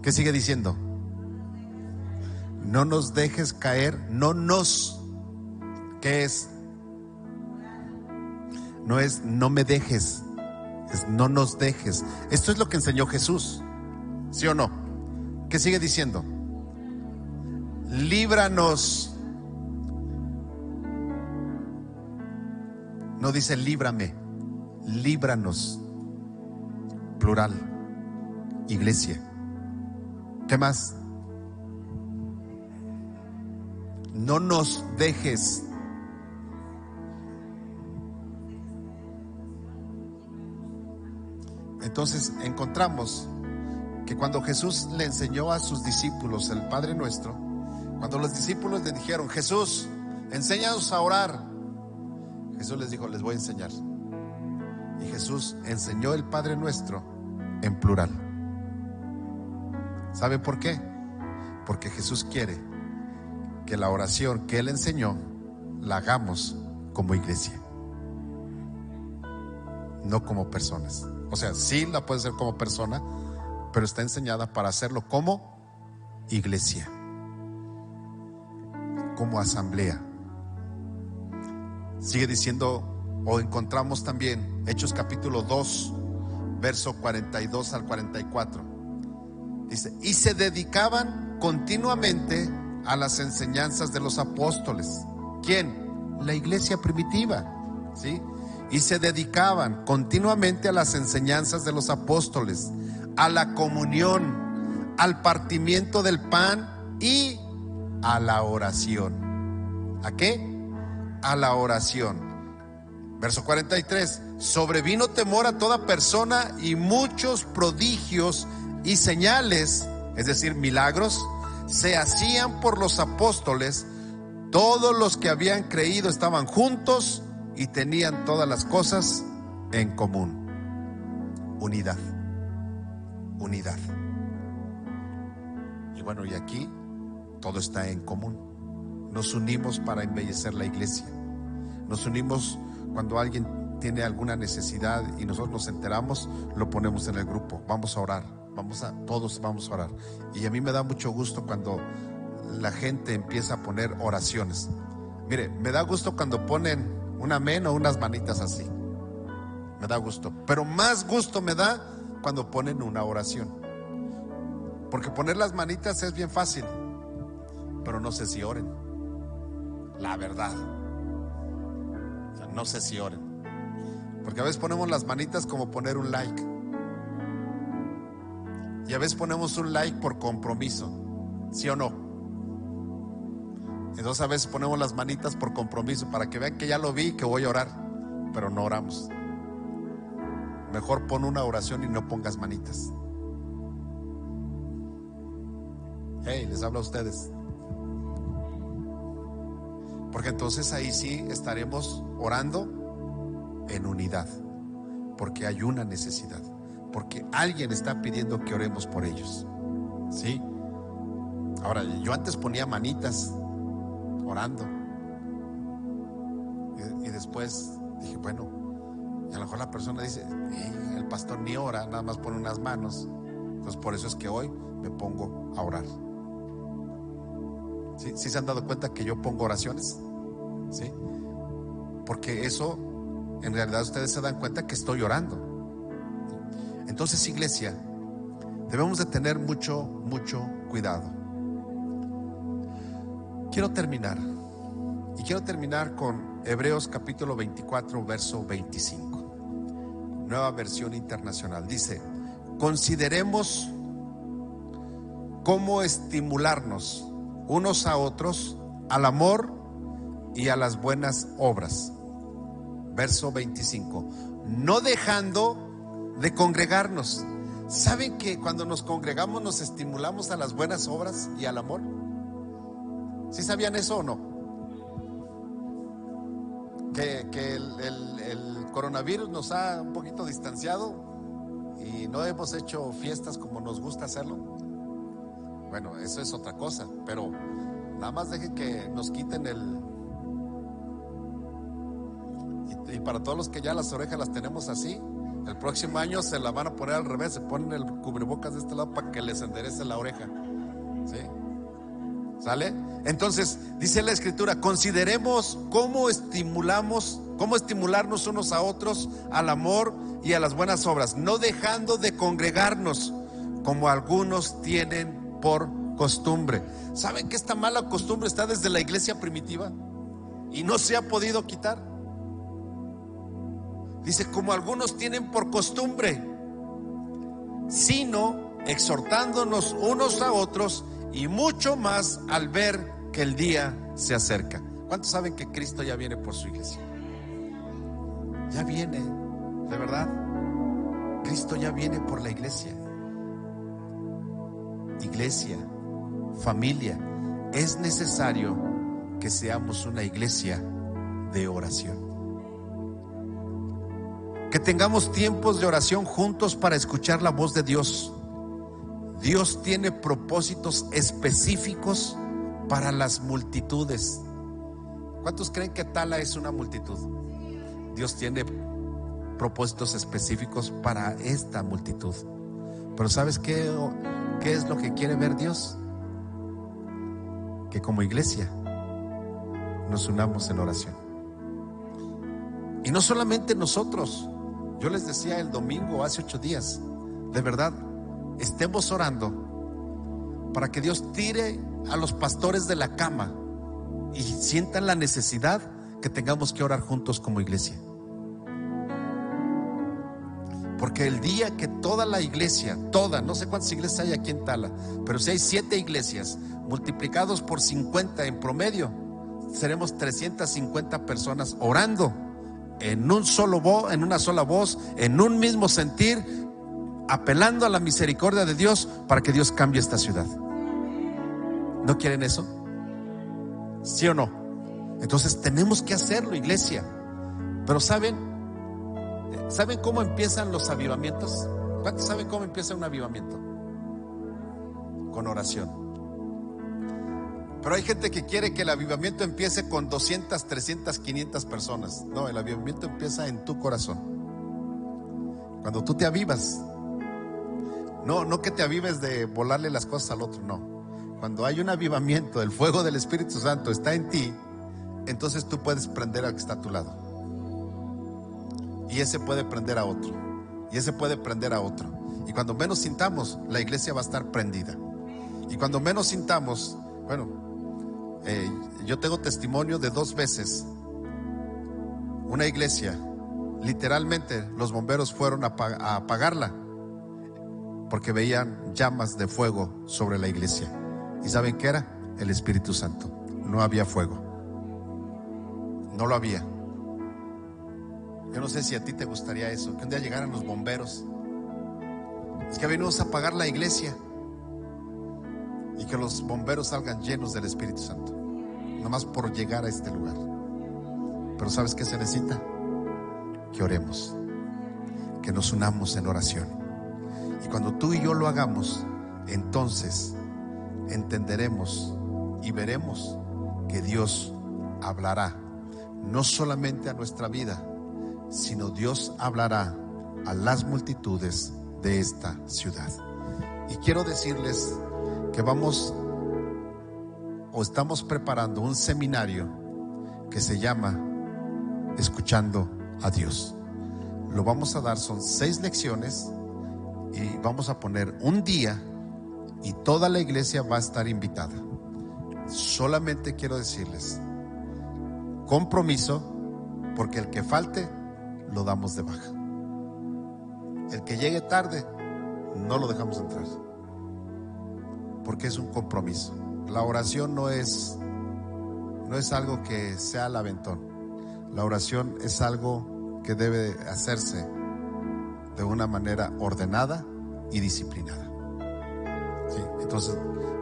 ¿Qué sigue diciendo? No nos dejes caer. No nos. ¿Qué es? No es no me dejes, es no nos dejes. Esto es lo que enseñó Jesús, ¿sí o no? ¿Qué sigue diciendo? Líbranos. No dice líbrame, líbranos. Plural. Iglesia. ¿Qué más? No nos dejes. Entonces encontramos que cuando Jesús le enseñó a sus discípulos el Padre Nuestro, cuando los discípulos le dijeron, Jesús, enséñanos a orar, Jesús les dijo, les voy a enseñar. Y Jesús enseñó el Padre Nuestro en plural. ¿Sabe por qué? Porque Jesús quiere que la oración que Él enseñó la hagamos como iglesia, no como personas. O sea, sí la puede hacer como persona, pero está enseñada para hacerlo como iglesia, como asamblea. Sigue diciendo, o encontramos también Hechos capítulo 2, verso 42 al 44. Dice, y se dedicaban continuamente a las enseñanzas de los apóstoles. ¿Quién? La iglesia primitiva, ¿sí? Y se dedicaban continuamente a las enseñanzas de los apóstoles, a la comunión, al partimiento del pan y a la oración. ¿A qué? A la oración. Verso 43. Sobrevino temor a toda persona y muchos prodigios y señales, es decir, milagros, se hacían por los apóstoles. Todos los que habían creído estaban juntos y tenían todas las cosas en común. Unidad. Unidad. Y bueno, y aquí todo está en común. Nos unimos para embellecer la iglesia. Nos unimos cuando alguien tiene alguna necesidad y nosotros nos enteramos, lo ponemos en el grupo. Vamos a orar, todos vamos a orar. Y a mí me da mucho gusto cuando la gente empieza a poner oraciones. Mire, me da gusto cuando ponen un amén o unas manitas así. Me da gusto. Pero más gusto me da cuando ponen una oración. Porque poner las manitas es bien fácil, pero no sé si oren. La verdad. O sea, no sé si oren. Porque a veces ponemos las manitas como poner un like. Y a veces ponemos un like por compromiso. ¿Sí o no? Entonces a veces ponemos las manitas por compromiso, para que vean que ya lo vi y que voy a orar, pero no oramos. Mejor pon una oración y no pongas manitas. Hey, les hablo a ustedes. Porque entonces ahí sí estaremos orando en unidad, porque hay una necesidad, porque alguien está pidiendo que oremos por ellos. ¿Sí? Ahora, yo antes ponía manitas orando y después dije, bueno, y a lo mejor la persona dice, el pastor ni ora, nada más pone unas manos. Entonces por eso es que hoy me pongo a orar. ¿Sí? ¿Sí se han dado cuenta que yo pongo oraciones? ¿Sí? Porque eso, en realidad ustedes se dan cuenta que estoy orando. Entonces, iglesia, debemos de tener mucho cuidado. Quiero terminar con Hebreos capítulo 24, verso 25, Nueva Versión Internacional. Dice: consideremos cómo estimularnos unos a otros al amor y a las buenas obras. Verso 25, no dejando de congregarnos. ¿Saben que cuando nos congregamos nos estimulamos a las buenas obras y al amor? ¿Sí sabían eso o no? Que el coronavirus nos ha un poquito distanciado y no hemos hecho fiestas como nos gusta hacerlo. Bueno, eso es otra cosa, pero nada más dejen que nos quiten y para todos los que ya las orejas las tenemos así, el próximo año se la van a poner al revés, se ponen el cubrebocas de este lado para que les enderece la oreja. ¿Sí? ¿Sale? Entonces, dice la Escritura, consideremos cómo estimularnos unos a otros al amor y a las buenas obras, no dejando de congregarnos como algunos tienen por costumbre. ¿Saben que esta mala costumbre está desde la iglesia primitiva y no se ha podido quitar? Dice, como algunos tienen por costumbre, sino exhortándonos unos a otros, y mucho más al ver que el día se acerca. ¿Cuántos saben que Cristo ya viene por su iglesia? Ya viene, de verdad. Cristo ya viene por la iglesia. Iglesia, familia, es necesario que seamos una iglesia de oración. Que tengamos tiempos de oración juntos para escuchar la voz de Dios. Dios tiene propósitos específicos para las multitudes. ¿Cuántos creen que Tala es una multitud? Dios tiene propósitos específicos para esta multitud. Pero ¿sabes qué es lo que quiere ver Dios? Que como iglesia nos unamos en oración. Y no solamente nosotros. Yo les decía el domingo, hace 8 días, de verdad, estemos orando para que Dios tire a los pastores de la cama y sientan la necesidad que tengamos que orar juntos como iglesia. Porque el día que toda la iglesia, no sé cuántas iglesias hay aquí en Tala, pero si hay 7 iglesias multiplicados por 50 en promedio, seremos 350 personas orando en una sola voz, en un mismo sentir, apelando a la misericordia de Dios para que Dios cambie esta ciudad. ¿No quieren eso? ¿Sí o no? Entonces tenemos que hacerlo, iglesia. Pero ¿saben cómo empiezan los avivamientos? ¿Cuántos saben cómo empieza un avivamiento? Con oración. Pero hay gente que quiere que el avivamiento empiece con 200, 300, 500 personas. No, el avivamiento empieza en tu corazón. Cuando tú te avivas, no que te avives de volarle las cosas al otro, no. Cuando hay un avivamiento, el fuego del Espíritu Santo está en ti, entonces tú puedes prender al que está a tu lado. Y ese puede prender a otro. Y ese puede prender a otro. Y cuando menos sintamos, la iglesia va a estar prendida. Y cuando menos sintamos, yo tengo testimonio de 2 veces. Una iglesia, literalmente los bomberos fueron a apagarla porque veían llamas de fuego sobre la iglesia. ¿Y saben qué era? El Espíritu Santo. No había fuego. No lo había. Yo no sé si a ti te gustaría eso, que un día llegaran los bomberos. Es que venimos a apagar la iglesia. Y que los bomberos salgan llenos del Espíritu Santo, nomás por llegar a este lugar. Pero ¿sabes qué se necesita? Que oremos, que nos unamos en oración. Y cuando tú y yo lo hagamos, entonces entenderemos y veremos que Dios hablará, no solamente a nuestra vida, sino Dios hablará a las multitudes de esta ciudad. Y quiero decirles que estamos preparando un seminario que se llama Escuchando a Dios. Lo vamos a dar, son 6 lecciones y vamos a poner un día y toda la iglesia va a estar invitada. Solamente quiero decirles, compromiso, porque el que falte lo damos de baja. El que llegue tarde no lo dejamos entrar, porque es un compromiso. La oración no es algo que sea al aventón. La oración es algo que debe hacerse de una manera ordenada y disciplinada. ¿Sí? Entonces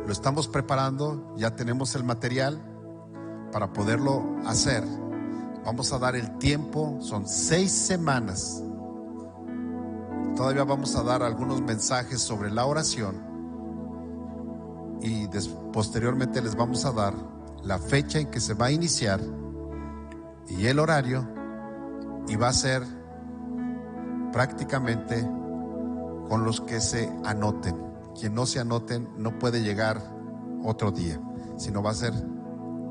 lo estamos preparando, ya tenemos el material para poderlo hacer. Vamos a dar el tiempo, son 6 semanas. Todavía vamos a dar algunos mensajes sobre la oración. Y posteriormente les vamos a dar la fecha en que se va a iniciar y el horario, y va a ser prácticamente con los que se anoten. Quien no se anoten no puede llegar otro día, sino va a ser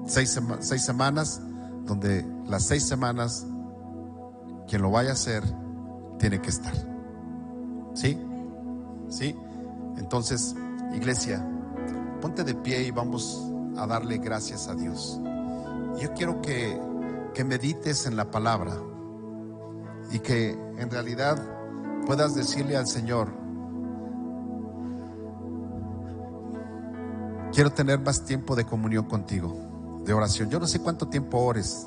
6 semanas, donde las 6 semanas quien lo vaya a hacer tiene que estar. ¿Sí? ¿Sí? Entonces, iglesia, ponte de pie y vamos a darle gracias a Dios. Yo quiero que medites en la palabra y que en realidad puedas decirle al Señor: quiero tener más tiempo de comunión contigo, de oración. Yo no sé cuánto tiempo ores,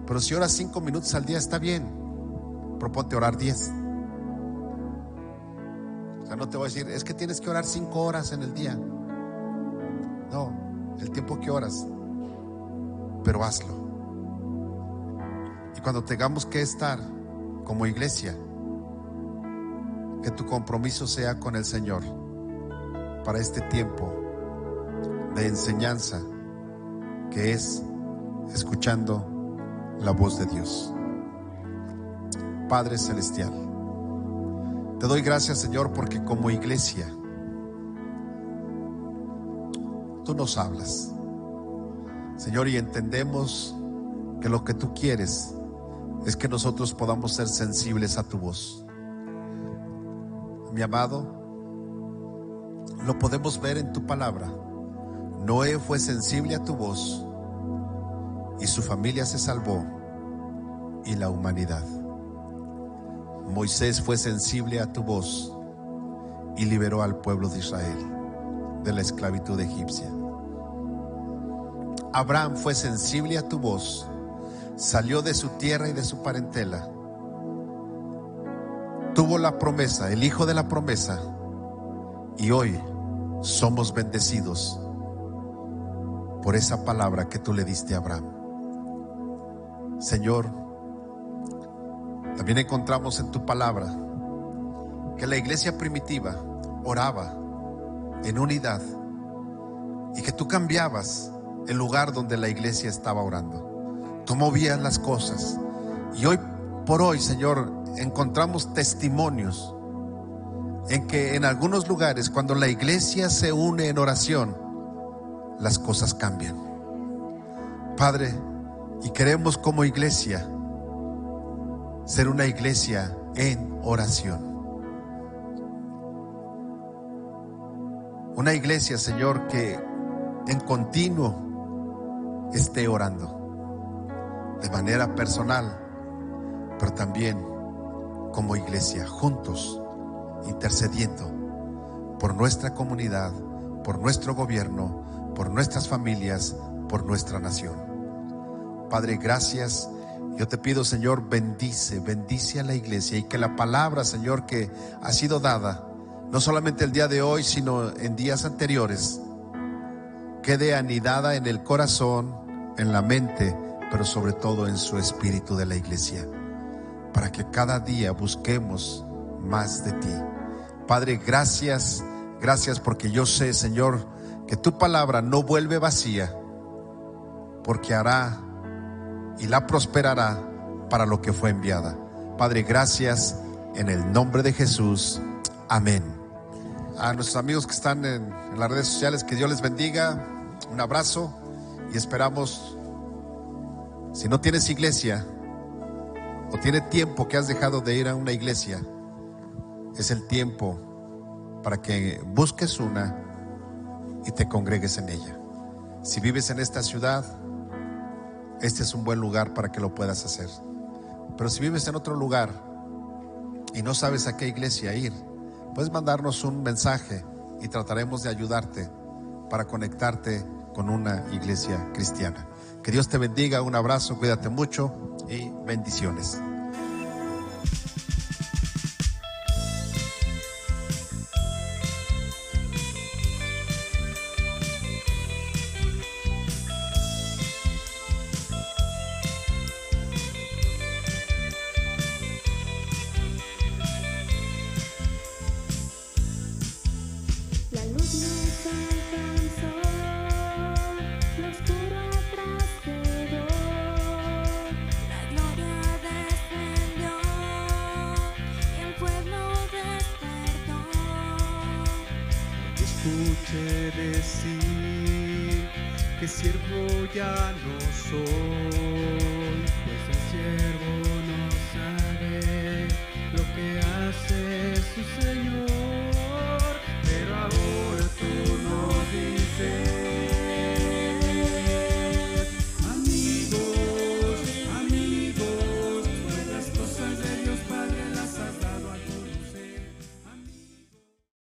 pero si oras 5 minutos al día está bien. Proponte orar 10. O sea, no te voy a decir, es que tienes que orar 5 horas en el día. No, el tiempo que oras, pero hazlo. Y cuando tengamos que estar como iglesia, que tu compromiso sea con el Señor para este tiempo de enseñanza, que es escuchando la voz de Dios. Padre Celestial, te doy gracias, Señor, porque como iglesia tú nos hablas, Señor, y entendemos que lo que tú quieres es que nosotros podamos ser sensibles a tu voz. Mi amado, lo podemos ver en tu palabra. Noé fue sensible a tu voz y su familia se salvó, y la humanidad. Moisés fue sensible a tu voz y liberó al pueblo de Israel de la esclavitud egipcia. Abraham fue sensible a tu voz, salió de su tierra y de su parentela, tuvo la promesa, el hijo de la promesa, y hoy somos bendecidos por esa palabra que tú le diste a Abraham. Señor, también encontramos en tu palabra que la iglesia primitiva oraba en unidad y que tú cambiabas el lugar donde la iglesia estaba orando. Tú movías las cosas. Y hoy por hoy, Señor, encontramos testimonios en que en algunos lugares, cuando la iglesia se une en oración, las cosas cambian. Padre, y queremos como iglesia ser una iglesia en oración. Una iglesia, Señor, que en continuo esté orando de manera personal, pero también como iglesia, juntos, intercediendo por nuestra comunidad, por nuestro gobierno, por nuestras familias, por nuestra nación. Padre, gracias. Yo te pido, Señor, bendice a la iglesia, y que la palabra, Señor, que ha sido dada, no solamente el día de hoy, sino en días anteriores, quede anidada en el corazón, en la mente, pero sobre todo en su espíritu de la iglesia, para que cada día busquemos más de ti. Padre, gracias porque yo sé, Señor, que tu palabra no vuelve vacía, porque hará y la prosperará para lo que fue enviada. Padre, gracias en el nombre de Jesús. Amén. A nuestros amigos que están en las redes sociales, que Dios les bendiga. Un abrazo y esperamos, si no tienes iglesia o tiene tiempo que has dejado de ir a una iglesia, es el tiempo para que busques una y te congregues en ella. Si vives en esta ciudad, este es un buen lugar para que lo puedas hacer. Pero si vives en otro lugar y no sabes a qué iglesia ir, puedes mandarnos un mensaje y trataremos de ayudarte para conectarte con una iglesia cristiana. Que Dios te bendiga, un abrazo, cuídate mucho y bendiciones. La luz nos alcanzó, lo oscuro atrás quedó, la gloria descendió y el pueblo despertó. Escuché decir que siervo ya no soy, pues el siervo no sabe lo que hace su Señor.